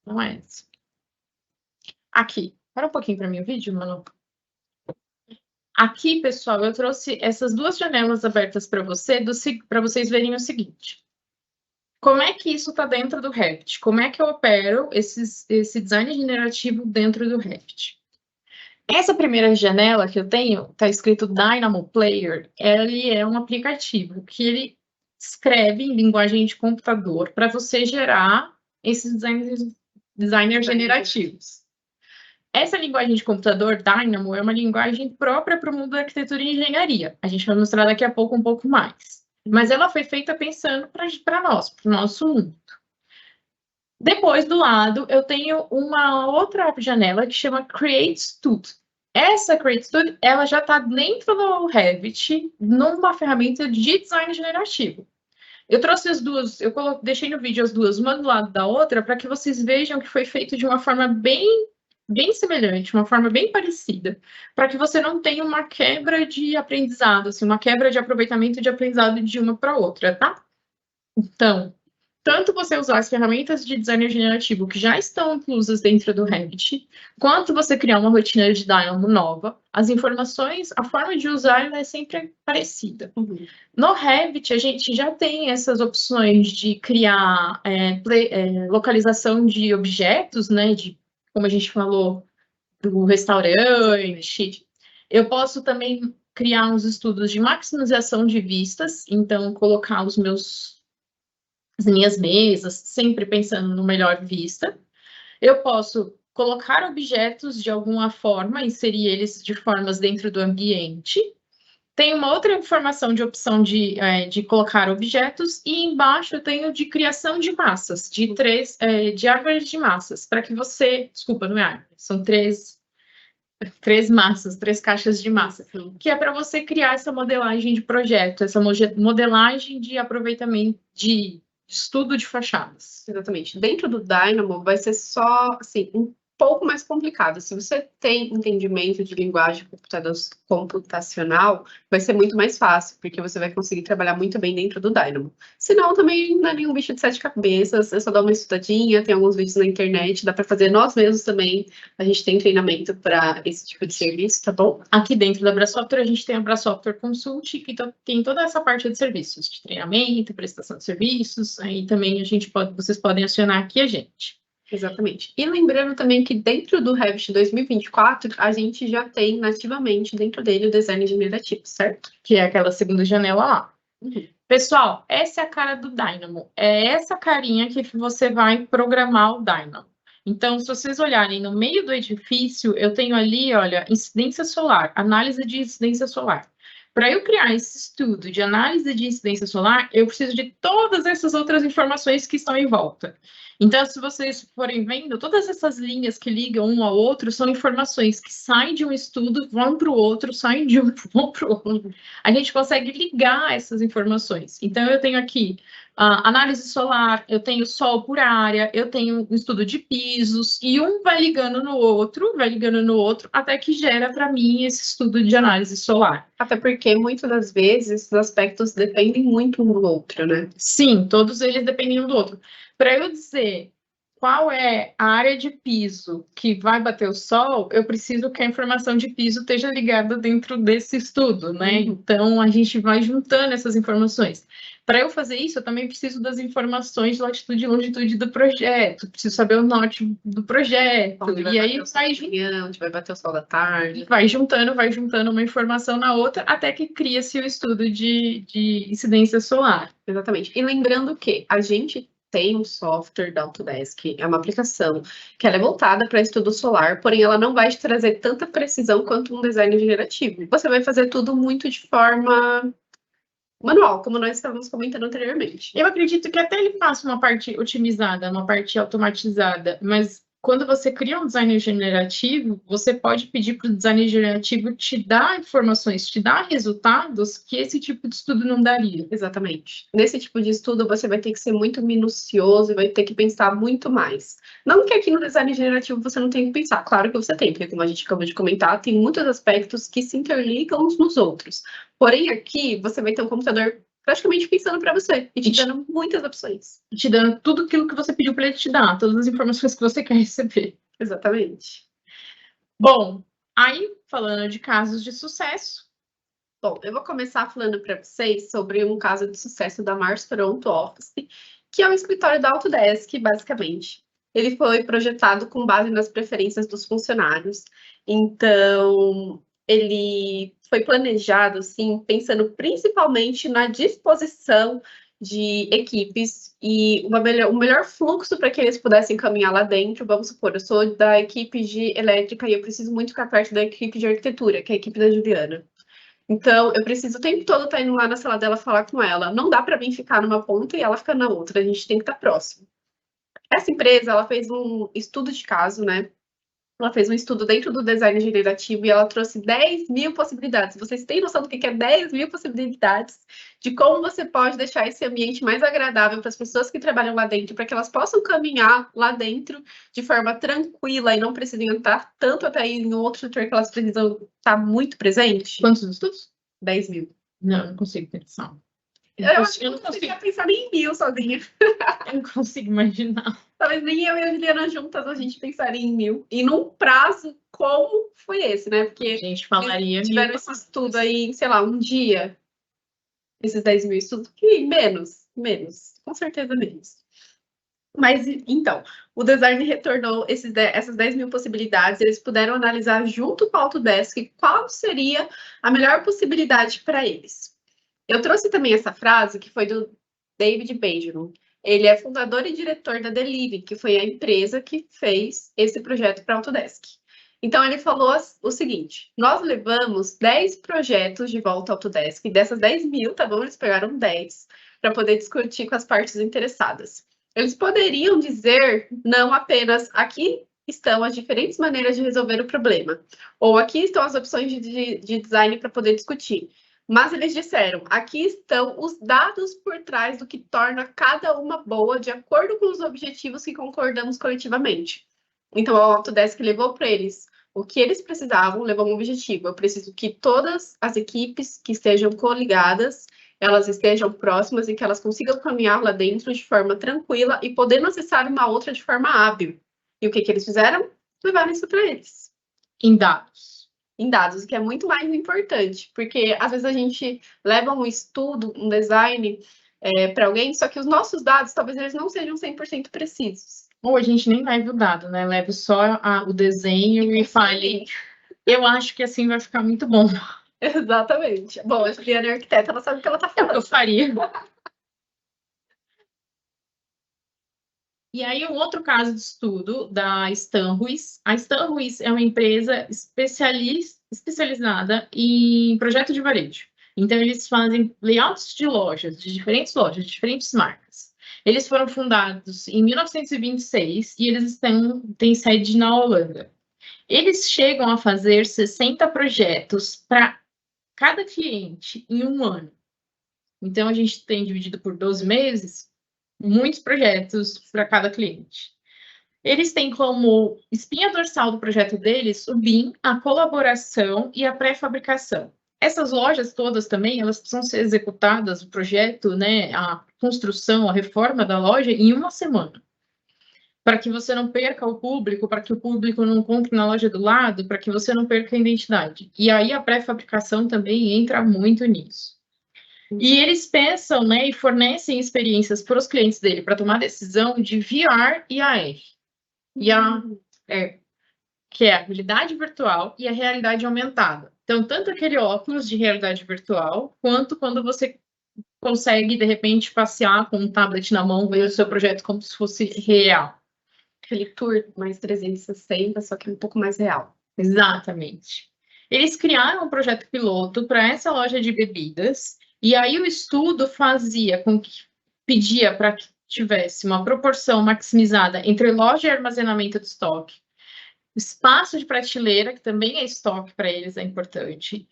Não é essa. Aqui. Para um pouquinho para mim o vídeo, mano. Aqui, pessoal, eu trouxe essas duas janelas abertas para vocês verem o seguinte. Como é que isso está dentro do Revit? Como é que eu opero esse design generativo dentro do Revit? Essa primeira janela que eu tenho, está escrito Dynamo Player, ele é um aplicativo que ele escreve em linguagem de computador para você gerar esses designers generativos. Essa linguagem de computador, Dynamo, é uma linguagem própria para o mundo da arquitetura e engenharia. A gente vai mostrar daqui a pouco um pouco mais. Mas ela foi feita pensando para nós, para o nosso mundo. Depois, do lado, eu tenho uma outra janela que chama Create Studio. Essa Create Studio, ela já está dentro do Revit, numa ferramenta de design generativo. Eu trouxe as duas, deixei no vídeo as duas, uma do lado da outra, para que vocês vejam que foi feito de uma forma bem semelhante, uma forma bem parecida, para que você não tenha uma quebra de aprendizado, assim, uma quebra de aproveitamento de aprendizado de uma para outra, tá? Então, tanto você usar as ferramentas de design generativo que já estão inclusas dentro do Revit, quanto você criar uma rotina de Dynamo nova, as informações, a forma de usar ela é sempre parecida. No Revit, a gente já tem essas opções de criar localização de objetos, né, como a gente falou, do restaurante. Eu posso também criar uns estudos de maximização de vistas, então colocar as minhas mesas, sempre pensando no melhor vista. Eu posso colocar objetos de alguma forma, inserir eles de formas dentro do ambiente. Tem uma outra informação de opção de colocar objetos, e embaixo eu tenho de criação de massas, de árvores de massas, para que você... Desculpa, não é árvore, são três massas, 3 caixas de massa, que é para você criar essa modelagem de projeto, essa modelagem de aproveitamento, de estudo de fachadas. Exatamente. Dentro do Dynamo vai ser só, assim, um pouco mais complicado. Se você tem entendimento de linguagem computacional, vai ser muito mais fácil, porque você vai conseguir trabalhar muito bem dentro do Dynamo. Senão, também não é nenhum bicho de 7 cabeças, é só dar uma estudadinha, tem alguns vídeos na internet, dá para fazer nós mesmos também. A gente tem treinamento para esse tipo de serviço, tá bom? Aqui dentro da Brasoftware, a gente tem a Brasoftware Consult, que tem toda essa parte de serviços, de treinamento, prestação de serviços, aí também vocês podem acionar aqui a gente. Exatamente. E lembrando também que dentro do Revit 2024, a gente já tem nativamente dentro dele o design generativo, certo? Que é aquela segunda janela lá. Pessoal, essa é a cara do Dynamo. É essa carinha que você vai programar o Dynamo. Então, se vocês olharem no meio do edifício, eu tenho ali, olha, incidência solar, análise de incidência solar. Para eu criar esse estudo de análise de incidência solar, eu preciso de todas essas outras informações que estão em volta. Então, se vocês forem vendo, todas essas linhas que ligam um ao outro são informações que saem de um estudo, vão para o outro, saem de um, vão para o outro. A gente consegue ligar essas informações. Então, eu tenho aqui análise solar, eu tenho sol por área, eu tenho um estudo de pisos, e um vai ligando no outro, até que gera para mim esse estudo de análise solar. Até porque, muitas das vezes, esses aspectos dependem muito um do outro, né? Sim, todos eles dependem um do outro. Para eu dizer qual é a área de piso que vai bater o sol, eu preciso que a informação de piso esteja ligada dentro desse estudo, né? Então, a gente vai juntando essas informações. Para eu fazer isso, eu também preciso das informações de latitude e longitude do projeto, preciso saber o norte do projeto. E aí onde vai bater o sol da tarde. Vai juntando uma informação na outra, até que cria-se o estudo de incidência solar. Exatamente. E lembrando que a gente tem um software da Autodesk, é uma aplicação que ela é voltada para estudo solar, porém ela não vai te trazer tanta precisão quanto um design generativo. Você vai fazer tudo muito de forma manual, como nós estávamos comentando anteriormente. Eu acredito que até ele faça uma parte otimizada, uma parte automatizada, mas quando você cria um design generativo, você pode pedir para o design generativo te dar informações, te dar resultados que esse tipo de estudo não daria. Exatamente. Nesse tipo de estudo, você vai ter que ser muito minucioso e vai ter que pensar muito mais. Não que aqui no design generativo você não tenha que pensar, claro que você tem, porque como a gente acabou de comentar, tem muitos aspectos que se interligam uns nos outros. Porém, aqui você vai ter um computador praticamente pensando para você e te dando muitas opções. Te dando tudo aquilo que você pediu para ele te dar, todas as informações que você quer receber. Exatamente. Bom, aí falando de casos de sucesso. Bom, eu vou começar falando para vocês sobre um caso de sucesso da Mars Toronto Office, que é um escritório da Autodesk, basicamente. Ele foi projetado com base nas preferências dos funcionários. Então, ele foi planejado, assim, pensando principalmente na disposição de equipes e o melhor fluxo para que eles pudessem caminhar lá dentro. Vamos supor, eu sou da equipe de elétrica e eu preciso muito ficar perto da equipe de arquitetura, que é a equipe da Juliana. Então, eu preciso o tempo todo estar indo lá na sala dela falar com ela. Não dá para mim ficar numa ponta e ela ficar na outra. A gente tem que estar próximo. Essa empresa, ela fez um estudo de caso, né? Ela fez um estudo dentro do design generativo e ela trouxe 10 mil possibilidades. Vocês têm noção do que é 10 mil possibilidades? De como você pode deixar esse ambiente mais agradável para as pessoas que trabalham lá dentro, para que elas possam caminhar lá dentro de forma tranquila e não precisem entrar tanto até em outro setor que elas precisam estar muito presente? Quantos estudos? 10 mil. Não consigo pensar. Eu acho que eu não conseguia pensar nem em 1000 sozinha. Eu não consigo imaginar. Talvez nem eu e a Juliana juntas a gente pensaria em 1000. E num prazo como foi esse, né? Porque a gente falaria tiveram esse estudo aí em, sei lá, um dia. Esses 10 mil estudos. Que menos. Com certeza menos. Mas, então, o design retornou essas 10 mil possibilidades. Eles puderam analisar junto com a Autodesk qual seria a melhor possibilidade para eles. Eu trouxe também essa frase que foi do David Benjamin. Ele é fundador e diretor da Delivery, que foi a empresa que fez esse projeto para a Autodesk. Então, ele falou o seguinte: nós levamos 10 projetos de volta à Autodesk, e dessas 10 mil, tá bom? Eles pegaram 10 para poder discutir com as partes interessadas. Eles poderiam dizer não apenas aqui estão as diferentes maneiras de resolver o problema, ou aqui estão as opções de design para poder discutir. Mas eles disseram, aqui estão os dados por trás do que torna cada uma boa de acordo com os objetivos que concordamos coletivamente. Então, a Autodesk levou para eles o que eles precisavam, levou um objetivo. Eu preciso que todas as equipes que estejam coligadas, elas estejam próximas e que elas consigam caminhar lá dentro de forma tranquila e podendo acessar uma outra de forma hábil. E o que eles fizeram? Levaram isso para eles. Em dados. Em dados, o que é muito mais importante, porque às vezes a gente leva um estudo, um design para alguém, só que os nossos dados talvez eles não sejam 100% precisos. Ou a gente nem leva o dado, né? Leva só o desenho e fale, eu acho que assim vai ficar muito bom. Exatamente. Bom, a Juliana é arquiteta, ela sabe o que ela está falando. É o que eu faria. E aí, um outro caso de estudo da Stan Ruiz. A Stan Ruiz é uma empresa especializada em projeto de varejo. Então, eles fazem layouts de lojas, de diferentes marcas. Eles foram fundados em 1926 e eles têm sede na Holanda. Eles chegam a fazer 60 projetos para cada cliente em um ano. Então, a gente tem dividido por 12 meses, muitos projetos para cada cliente. Eles têm como espinha dorsal do projeto deles o BIM, a colaboração e a pré-fabricação. Essas lojas todas também, elas precisam ser executadas, o projeto, né, a construção, a reforma da loja em uma semana. Para que você não perca o público, para que o público não compre na loja do lado, para que você não perca a identidade. E aí a pré-fabricação também entra muito nisso. E eles pensam, né, e fornecem experiências para os clientes dele para tomar decisão de VR e AR. Que é a realidade virtual e a realidade aumentada. Então, tanto aquele óculos de realidade virtual, quanto quando você consegue, de repente, passear com um tablet na mão, ver o seu projeto como se fosse real. Aquele tour mais 360, só que um pouco mais real. Exatamente. Eles criaram um projeto piloto para essa loja de bebidas E aí o estudo pedia para que tivesse uma proporção maximizada entre loja e armazenamento de estoque, espaço de prateleira, que também é estoque para eles, é importante,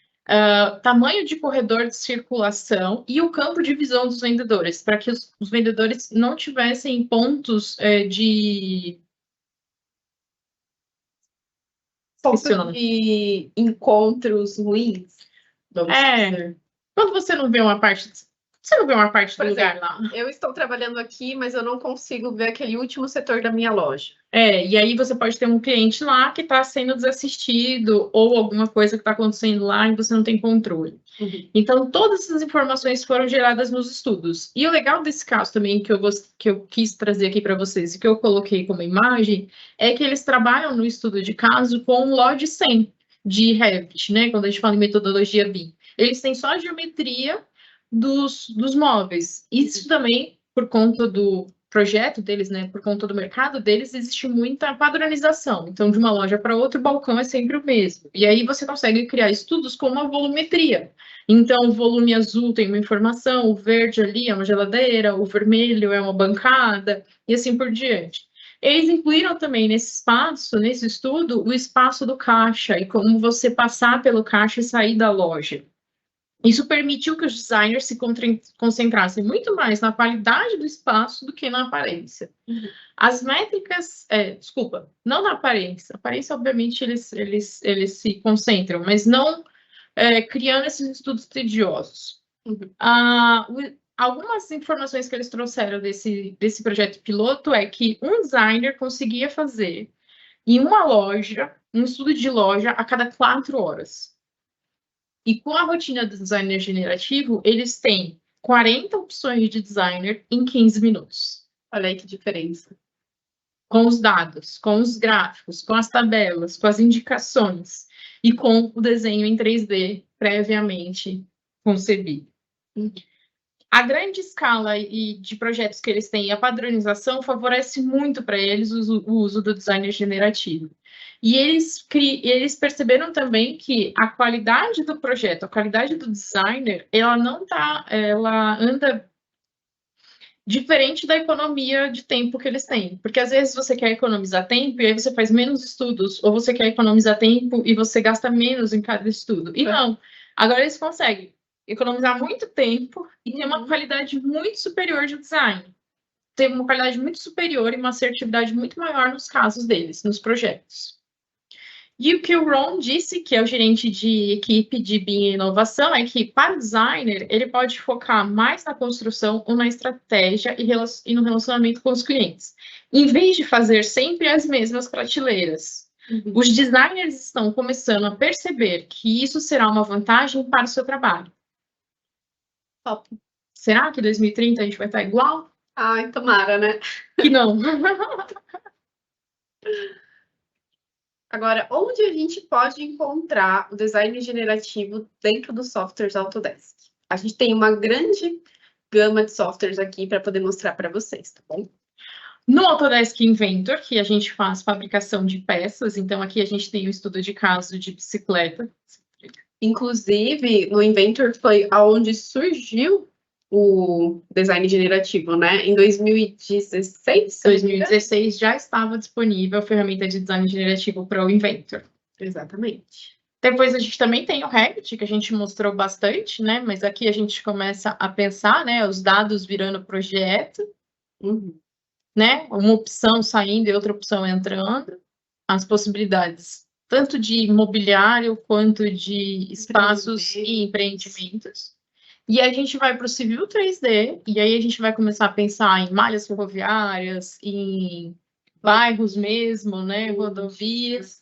tamanho de corredor de circulação e o campo de visão dos vendedores, para que os vendedores não tivessem pontos de encontros ruins. Vamos dizer. Quando você não vê uma parte do lugar lá. Eu estou trabalhando aqui, mas eu não consigo ver aquele último setor da minha loja. E aí você pode ter um cliente lá que está sendo desassistido ou alguma coisa que está acontecendo lá e você não tem controle. Uhum. Então, todas essas informações foram geradas nos estudos. E o legal desse caso também, que eu quis trazer aqui para vocês e que eu coloquei como imagem, é que eles trabalham no estudo de caso com um LOD 100 de Revit, né? Quando a gente fala em metodologia BIM. Eles têm só a geometria dos móveis. Isso também, por conta do projeto deles, né, por conta do mercado deles, existe muita padronização. Então, de uma loja para outra, o balcão é sempre o mesmo. E aí você consegue criar estudos com uma volumetria. Então, o volume azul tem uma informação, o verde ali é uma geladeira, o vermelho é uma bancada, e assim por diante. Eles incluíram também nesse estudo, o espaço do caixa e como você passar pelo caixa e sair da loja. Isso permitiu que os designers se concentrassem muito mais na qualidade do espaço do que na aparência. Uhum. As métricas, não na aparência. A aparência, obviamente, eles se concentram, mas não criando esses estudos tediosos. Uhum. Algumas informações que eles trouxeram desse projeto piloto é que um designer conseguia fazer em uma loja, um estudo de loja a cada 4 horas. E com a rotina do designer generativo, eles têm 40 opções de designer em 15 minutos. Olha aí que diferença. Com os dados, com os gráficos, com as tabelas, com as indicações e com o desenho em 3D previamente concebido. A grande escala de projetos que eles têm e a padronização favorece muito para eles o uso do designer generativo. E eles perceberam também que a qualidade do projeto, a qualidade do designer, ela anda diferente da economia de tempo que eles têm. Porque às vezes você quer economizar tempo e aí você faz menos estudos, ou você quer economizar tempo e você gasta menos em cada estudo. E não, agora eles conseguem economizar muito tempo e ter uma qualidade muito superior de design. Ter uma qualidade muito superior e uma assertividade muito maior nos casos deles, nos projetos. E o que o Ron disse, que é o gerente de equipe de BIM e inovação, é que para o designer, ele pode focar mais na construção ou na estratégia e no relacionamento com os clientes, em vez de fazer sempre as mesmas prateleiras. Uhum. Os designers estão começando a perceber que isso será uma vantagem para o seu trabalho. Top. Será que em 2030 a gente vai estar igual? Ai, tomara, né? Que não. Agora, onde a gente pode encontrar o design generativo dentro dos softwares Autodesk? A gente tem uma grande gama de softwares aqui para poder mostrar para vocês, tá bom? No Autodesk Inventor, que a gente faz fabricação de peças, então aqui a gente tem o estudo de caso de bicicleta. Inclusive, no Inventor foi aonde surgiu o design generativo, né? Em 2016? 2016 já estava disponível a ferramenta de design generativo para o Inventor. Exatamente. Depois a gente também tem o Revit, que a gente mostrou bastante, né? Mas aqui a gente começa a pensar, né? Os dados virando projeto, né? Uma opção saindo e outra opção entrando. As possibilidades, tanto de imobiliário quanto de espaços e empreendimentos. E a gente vai para o Civil 3D, e aí a gente vai começar a pensar em malhas ferroviárias, em bairros mesmo, né, rodovias.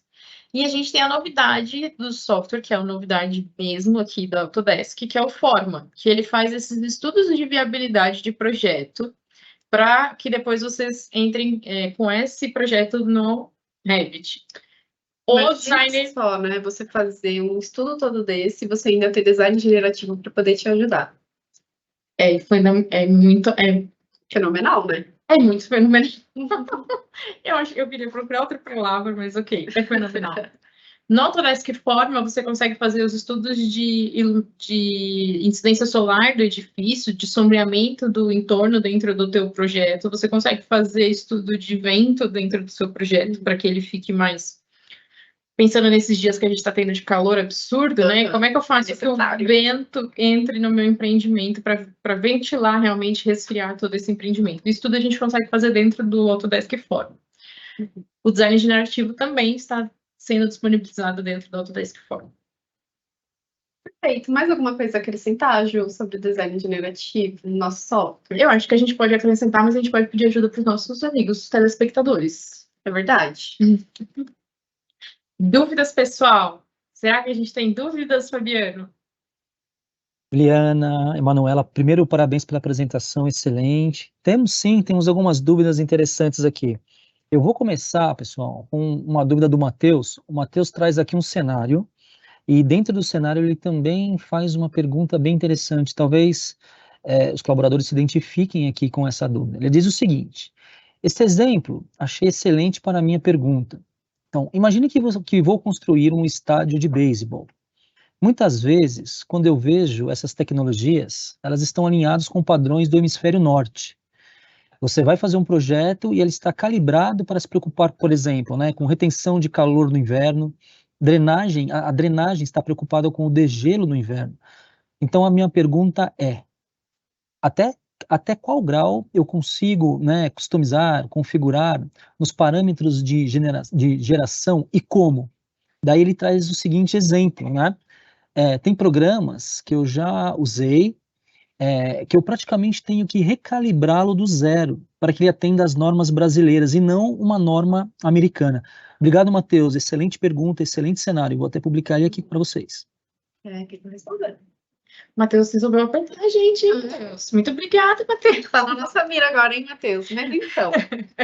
E a gente tem a novidade do software, que é a novidade mesmo aqui da Autodesk, que é o Forma, que ele faz esses estudos de viabilidade de projeto, para que depois vocês entrem com esse projeto no Revit. O designer só, né? Você fazer um estudo todo desse, você ainda ter design generativo para poder te ajudar. É muito fenomenal, né? É muito fenomenal. Eu acho que eu queria procurar outra palavra, mas ok, é fenomenal. No Autodesk Forma, você consegue fazer os estudos de incidência solar do edifício, de sombreamento do entorno dentro do teu projeto. Você consegue fazer estudo de vento dentro do seu projeto para que ele fique mais... Pensando nesses dias que a gente está tendo de calor absurdo, né? Como é que eu faço que o vento entre no meu empreendimento para ventilar, realmente resfriar todo esse empreendimento? Isso tudo a gente consegue fazer dentro do Autodesk Forma. O design generativo também está sendo disponibilizado dentro do Autodesk Forma. Perfeito. Mais alguma coisa a acrescentar, Ju, sobre o design generativo no nosso software? Eu acho que a gente pode acrescentar, mas a gente pode pedir ajuda para os nossos amigos telespectadores. É verdade. Dúvidas, pessoal? Será que a gente tem dúvidas, Fabiano? Liana, Emanuela, primeiro, parabéns pela apresentação, excelente. Temos algumas dúvidas interessantes aqui. Eu vou começar, pessoal, com uma dúvida do Matheus. O Matheus traz aqui um cenário, e dentro do cenário ele também faz uma pergunta bem interessante. Talvez os colaboradores se identifiquem aqui com essa dúvida. Ele diz o seguinte: esse exemplo achei excelente para a minha pergunta. Então, imagine que vou construir um estádio de beisebol. Muitas vezes, quando eu vejo essas tecnologias, elas estão alinhadas com padrões do hemisfério norte. Você vai fazer um projeto e ele está calibrado para se preocupar, por exemplo, né, com retenção de calor no inverno, a drenagem está preocupada com o degelo no inverno. Então, a minha pergunta é, até qual grau eu consigo, né, customizar, configurar nos parâmetros de geração e como? Daí ele traz o seguinte exemplo, né? Tem programas que eu já usei, que eu praticamente tenho que recalibrá-lo do zero para que ele atenda às normas brasileiras e não uma norma americana. Obrigado, Matheus. Excelente pergunta, excelente cenário. Vou até publicar ele aqui para vocês. Aqui para responder. Matheus, você resolveu apertar a gente, Matheus. Muito obrigada, Matheus. Tá na nossa mira agora, hein, Matheus? Mas então,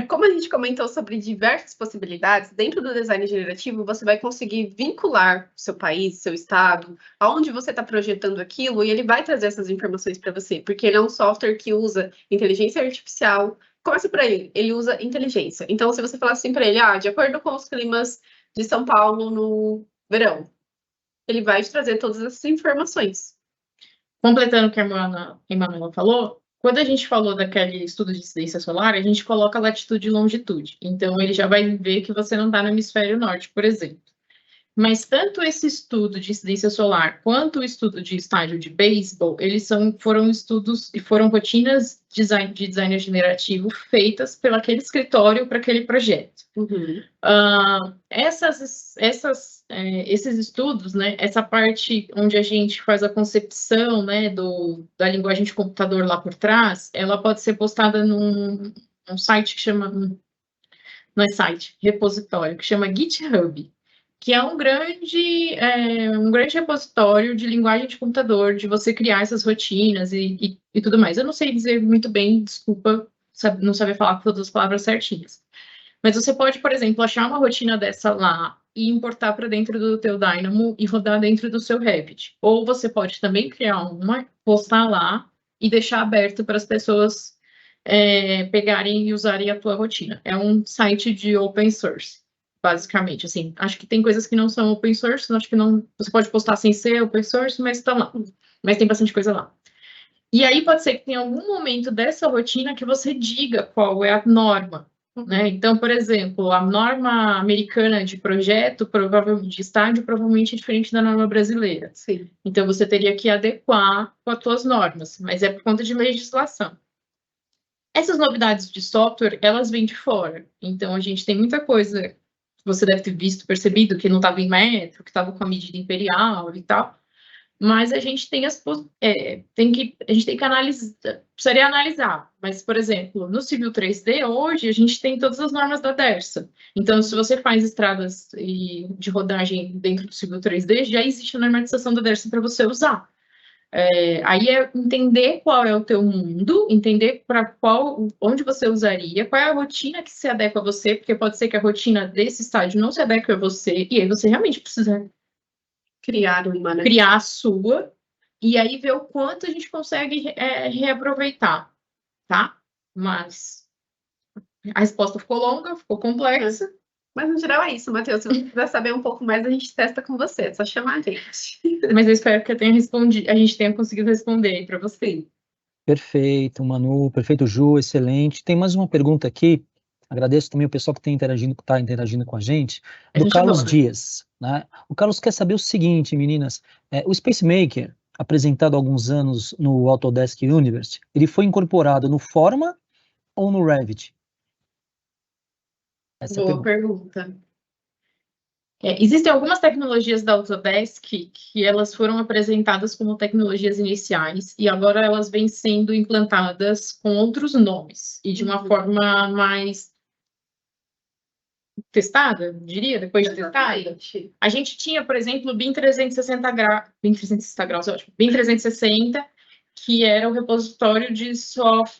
como a gente comentou sobre diversas possibilidades, dentro do design generativo, você vai conseguir vincular seu país, seu estado, aonde você está projetando aquilo, e ele vai trazer essas informações para você, porque ele é um software que usa inteligência artificial. Começa por aí, ele usa inteligência. Então, se você falar assim para ele, de acordo com os climas de São Paulo no verão, ele vai te trazer todas essas informações. Completando o que a Emanuela falou, quando a gente falou daquele estudo de incidência solar, a gente coloca latitude e longitude. Então, ele já vai ver que você não está no hemisfério norte, por exemplo. Mas tanto esse estudo de incidência solar quanto o estudo de estádio de beisebol, foram estudos e foram rotinas de design generativo feitas pelo aquele escritório para aquele projeto. Uhum. Esses estudos, né, essa parte onde a gente faz a concepção, né, da linguagem de computador lá por trás, ela pode ser postada num site que chama, não é site, repositório, que chama GitHub, que é um grande repositório de linguagem de computador, de você criar essas rotinas e tudo mais. Eu não sei dizer muito bem, desculpa, não saber falar todas as palavras certinhas. Mas você pode, por exemplo, achar uma rotina dessa lá e importar para dentro do teu Dynamo e rodar dentro do seu Revit. Ou você pode também criar uma, postar lá e deixar aberto para as pessoas pegarem e usarem a tua rotina. É um site de open source, basicamente. Assim, acho que tem coisas que não são open source, acho que não. Você pode postar sem ser open source, mas está lá. Mas tem bastante coisa lá. E aí pode ser que tenha algum momento dessa rotina que você diga qual é a norma. Né? Então, por exemplo, a norma americana de projeto, provavelmente de estádio, provavelmente é diferente da norma brasileira. Sim. Então, você teria que adequar com as suas normas, mas é por conta de legislação. Essas novidades de software, elas vêm de fora. Então, a gente tem muita coisa que você deve ter visto, percebido, que não estava em metro, que estava com a medida imperial e tal. Mas a gente tem a gente tem que analisar, precisaria analisar. Mas, por exemplo, no Civil 3D, hoje, a gente tem todas as normas da DERSA. Então, se você faz estradas de rodagem dentro do Civil 3D, já existe a normatização da DERSA para você usar. Aí é entender qual é o teu mundo, entender onde você usaria, qual é a rotina que se adequa a você, porque pode ser que a rotina desse estádio não se adeque a você, e aí você realmente precisa criar uma, né? Criar a sua, e aí ver o quanto a gente consegue reaproveitar, tá? Mas a resposta ficou longa, ficou complexa. Mas, no geral, é isso, Matheus. Se você quiser saber um pouco mais, a gente testa com você. É só chamar a gente. Mas eu espero que eu tenha respondido, a gente tenha conseguido responder aí para você. Perfeito, Manu, perfeito, Ju, excelente. Tem mais uma pergunta aqui. Agradeço também o pessoal que está interagindo com a gente, A do gente Carlos adora. Dias, né? O Carlos quer saber o seguinte, meninas, o SpaceMaker, apresentado há alguns anos no Autodesk Universe, ele foi incorporado no Forma ou no Revit? Essa é a Boa pergunta. pergunta. Existem algumas tecnologias da Autodesk que elas foram apresentadas como tecnologias iniciais e agora elas vêm sendo implantadas com outros nomes e de uma forma mais testada, diria, depois de testada. Exatamente. A gente tinha, por exemplo, o BIM 360 graus, BIM 360 graus, ótimo, BIM 360, que era o repositório de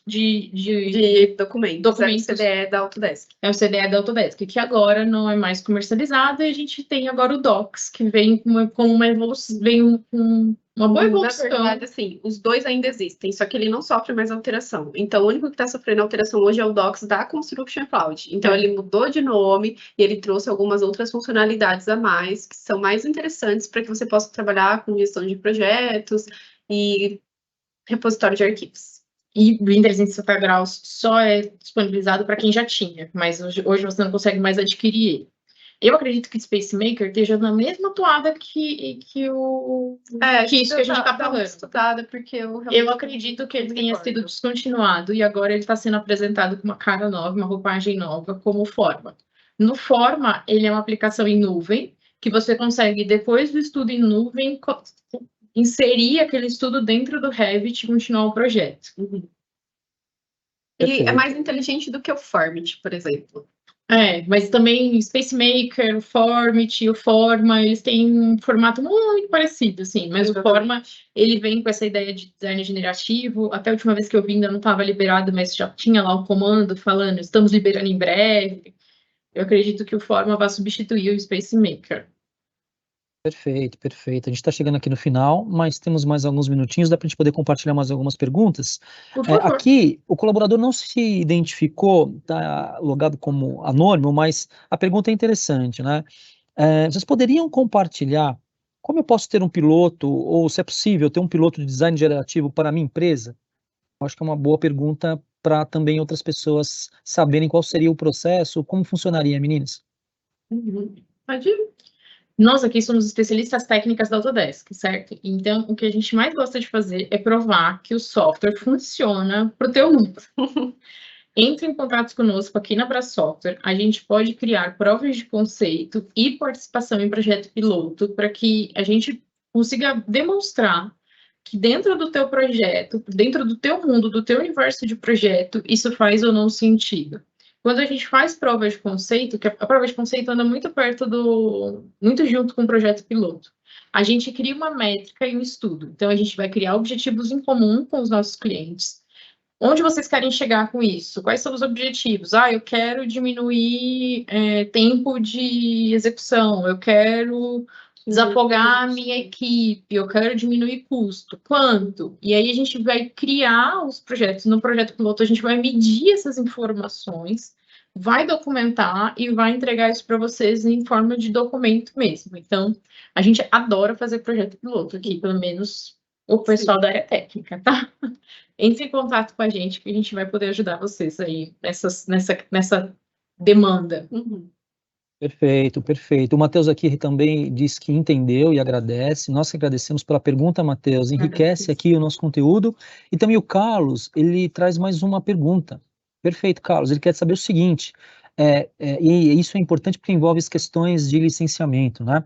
De documentos. Documentos. É o CDE da Autodesk. É o CDE da Autodesk, que agora não é mais comercializado, e a gente tem agora o Docs, que vem com uma evolução, vem com uma boa evolução. Na verdade, assim, os dois ainda existem, só que ele não sofre mais alteração. Então, o único que está sofrendo alteração hoje é o Docs da Construction Cloud. Então, ele mudou de nome e ele trouxe algumas outras funcionalidades a mais, que são mais interessantes para que você possa trabalhar com gestão de projetos e repositório de arquivos. E o BIM 360 graus só é disponibilizado para quem já tinha, mas hoje você não consegue mais adquirir ele. Eu acredito que o SpaceMaker esteja na mesma toada que isso que a gente está falando. Estudada porque eu acredito que ele tenha sido descontinuado e agora ele está sendo apresentado com uma cara nova, uma roupagem nova, como Forma. No Forma, ele é uma aplicação em nuvem, que você consegue, depois do estudo em nuvem, inserir aquele estudo dentro do Revit e continuar o projeto. E é mais inteligente do que o Formit, por exemplo. Mas também o SpaceMaker, o Formit e o Forma, eles têm um formato muito parecido, assim, mas o Forma, ele vem com essa ideia de design generativo. Até a última vez que eu vi ainda não estava liberado, mas já tinha lá o comando falando, estamos liberando em breve. Eu acredito que o Forma vai substituir o SpaceMaker. Perfeito, perfeito. A gente está chegando aqui no final, mas temos mais alguns minutinhos, dá para a gente poder compartilhar mais algumas perguntas. Por favor. Aqui, o colaborador não se identificou, está logado como anônimo, mas a pergunta é interessante, né? Vocês poderiam compartilhar como eu posso ter um piloto, ou se é possível ter um piloto de design gerativo para a minha empresa? Eu acho que é uma boa pergunta para também outras pessoas saberem qual seria o processo, como funcionaria, meninas. Pode ir. Nós aqui somos especialistas técnicas da Autodesk, certo? Então, o que a gente mais gosta de fazer é provar que o software funciona para o teu mundo. Entre em contato conosco aqui na BraSoftware, a gente pode criar provas de conceito e participação em projeto piloto para que a gente consiga demonstrar que dentro do teu projeto, dentro do teu mundo, do teu universo de projeto, isso faz ou não sentido. Quando a gente faz prova de conceito, que a prova de conceito anda muito muito junto com o projeto piloto, a gente cria uma métrica e um estudo. Então, a gente vai criar objetivos em comum com os nossos clientes. Onde vocês querem chegar com isso? Quais são os objetivos? Eu quero diminuir tempo de execução, eu quero desafogar a minha equipe, eu quero diminuir custo. Quanto? E aí a gente vai criar os projetos. No projeto piloto, a gente vai medir essas informações, vai documentar e vai entregar isso para vocês em forma de documento mesmo. Então, a gente adora fazer projeto piloto aqui, pelo menos o pessoal da área técnica, tá? Entre em contato com a gente que a gente vai poder ajudar vocês aí nessa demanda. Perfeito, perfeito. O Matheus aqui também diz que entendeu e agradece. Nós que agradecemos pela pergunta, Matheus. Enriquece aqui o nosso conteúdo. E também o Carlos, ele traz mais uma pergunta. Perfeito, Carlos. Ele quer saber o seguinte, e isso é importante porque envolve as questões de licenciamento, né?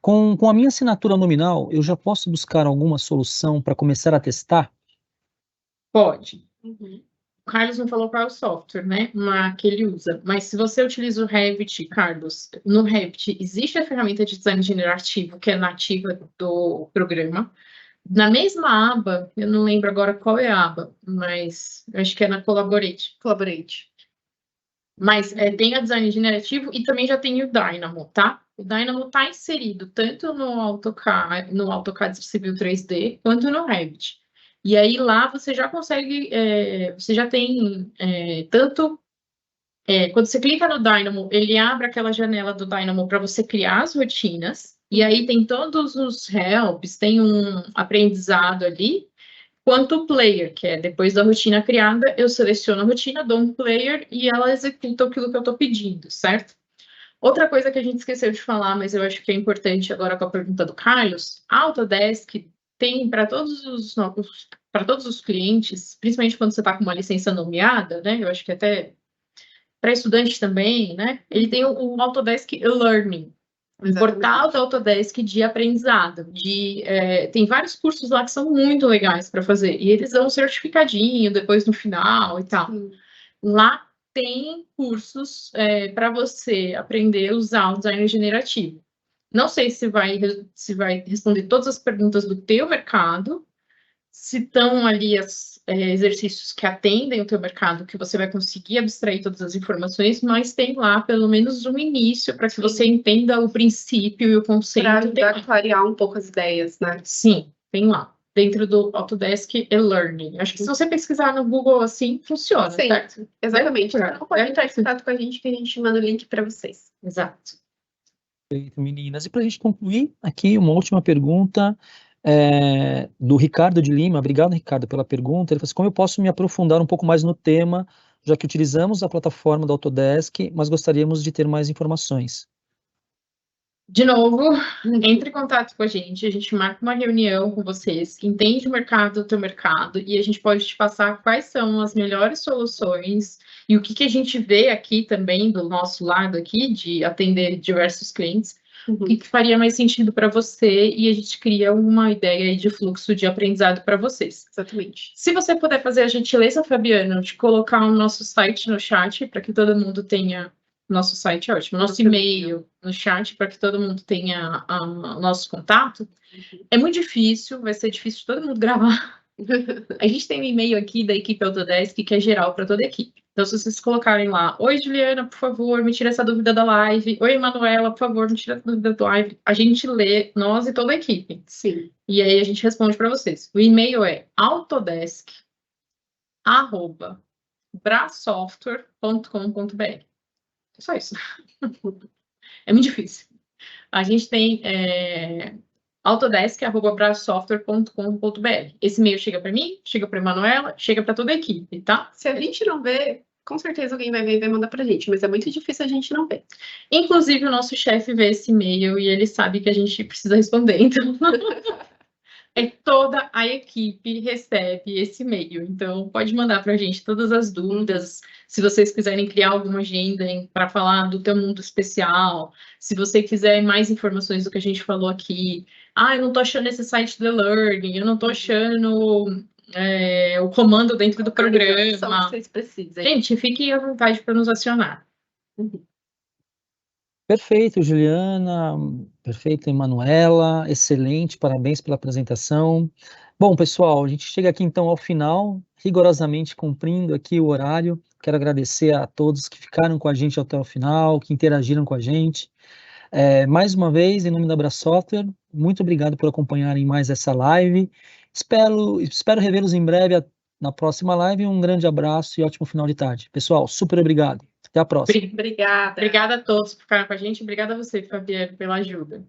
Com a minha assinatura nominal, eu já posso buscar alguma solução para começar a testar? Pode. O Carlos não falou qual é o software, né? Que ele usa. Mas se você utiliza o Revit, Carlos, no Revit existe a ferramenta de design generativo que é nativa do programa. Na mesma aba, eu não lembro agora qual é a aba, mas eu acho que é na Collaborate. Mas tem a design generativo e também já tem o Dynamo, tá? O Dynamo está inserido tanto no AutoCAD Civil 3D quanto no Revit. E aí lá você já consegue, você já tem tanto quando você clica no Dynamo, ele abre aquela janela do Dynamo para você criar as rotinas, e aí tem todos os helps, tem um aprendizado ali, quanto o player, que é depois da rotina criada, eu seleciono a rotina, dou um player e ela executa aquilo que eu estou pedindo, certo? Outra coisa que a gente esqueceu de falar, mas eu acho que é importante agora com a pergunta do Carlos, a Autodesk tem para todos os clientes, principalmente quando você está com uma licença nomeada, né? Eu acho que até para estudante também, né? Ele tem o Autodesk Learning, um portal da Autodesk de aprendizado. Tem vários cursos lá que são muito legais para fazer. E eles dão um certificadinho depois no final e tal. Sim. Lá tem cursos para você aprender a usar o design generativo. Não sei se vai responder todas as perguntas do teu mercado, se estão ali exercícios que atendem o teu mercado, que você vai conseguir abstrair todas as informações, mas tem lá pelo menos um início para que você entenda o princípio e o conceito. Para ajudar a clarear um pouco as ideias, né? Sim, tem lá. Dentro do Autodesk e-Learning. Acho que se você pesquisar no Google assim, funciona. Sim, certo? Exatamente. Então, pode entrar em contato com a gente que a gente manda o link para vocês. Exato. Perfeito, meninas. E para a gente concluir aqui, uma última pergunta do Ricardo de Lima. Obrigado, Ricardo, pela pergunta. Ele falou assim, como eu posso me aprofundar um pouco mais no tema, já que utilizamos a plataforma da Autodesk, mas gostaríamos de ter mais informações? De novo, entre em contato com a gente marca uma reunião com vocês, entende o mercado do teu mercado e a gente pode te passar quais são as melhores soluções e o que a gente vê aqui também do nosso lado aqui de atender diversos clientes, o que faria mais sentido para você e a gente cria uma ideia de fluxo de aprendizado para vocês. Exatamente. Se você puder fazer a gentileza, Fabiano, de colocar o nosso site no chat para que todo mundo tenha. Nosso site é ótimo. Nosso e-mail no chat para que todo mundo tenha o nosso contato. É muito difícil, vai ser difícil de todo mundo gravar. A gente tem um e-mail aqui da equipe Autodesk que é geral para toda a equipe. Então, se vocês colocarem lá, oi, Juliana, por favor, me tira essa dúvida da live. Oi, Manuela, por favor, me tira essa dúvida da live. A gente lê, nós e toda a equipe. Sim. E aí a gente responde para vocês. O e-mail é autodesk@brasoftware.com.br. Só isso. É muito difícil. A gente tem autodesk@brasoftware.com.br. Esse e-mail chega para mim, chega para a Emanuela, chega para toda a equipe, tá? Se a gente não vê, com certeza alguém vai ver e vai mandar para a gente, mas é muito difícil a gente não ver. Inclusive, o nosso chefe vê esse e-mail e ele sabe que a gente precisa responder, então... Toda a equipe recebe esse e-mail, então pode mandar para a gente todas as dúvidas, se vocês quiserem criar alguma agenda para falar do teu mundo especial, se você quiser mais informações do que a gente falou aqui, eu não estou achando esse site do Learning, eu não estou achando o comando dentro do programa. Vocês precisam. Gente, fiquem à vontade para nos acionar. Perfeito, Juliana, perfeito, Emanuela, excelente, parabéns pela apresentação. Bom, pessoal, a gente chega aqui então ao final, rigorosamente cumprindo aqui o horário. Quero agradecer a todos que ficaram com a gente até o final, que interagiram com a gente. Mais uma vez, em nome da Brasoftware, muito obrigado por acompanharem mais essa live. Espero revê-los em breve na próxima live. Um grande abraço e ótimo final de tarde. Pessoal, super obrigado. Até a próxima. Obrigada. Obrigada a todos por ficarem com a gente. Obrigada a você, Fabiano, pela ajuda.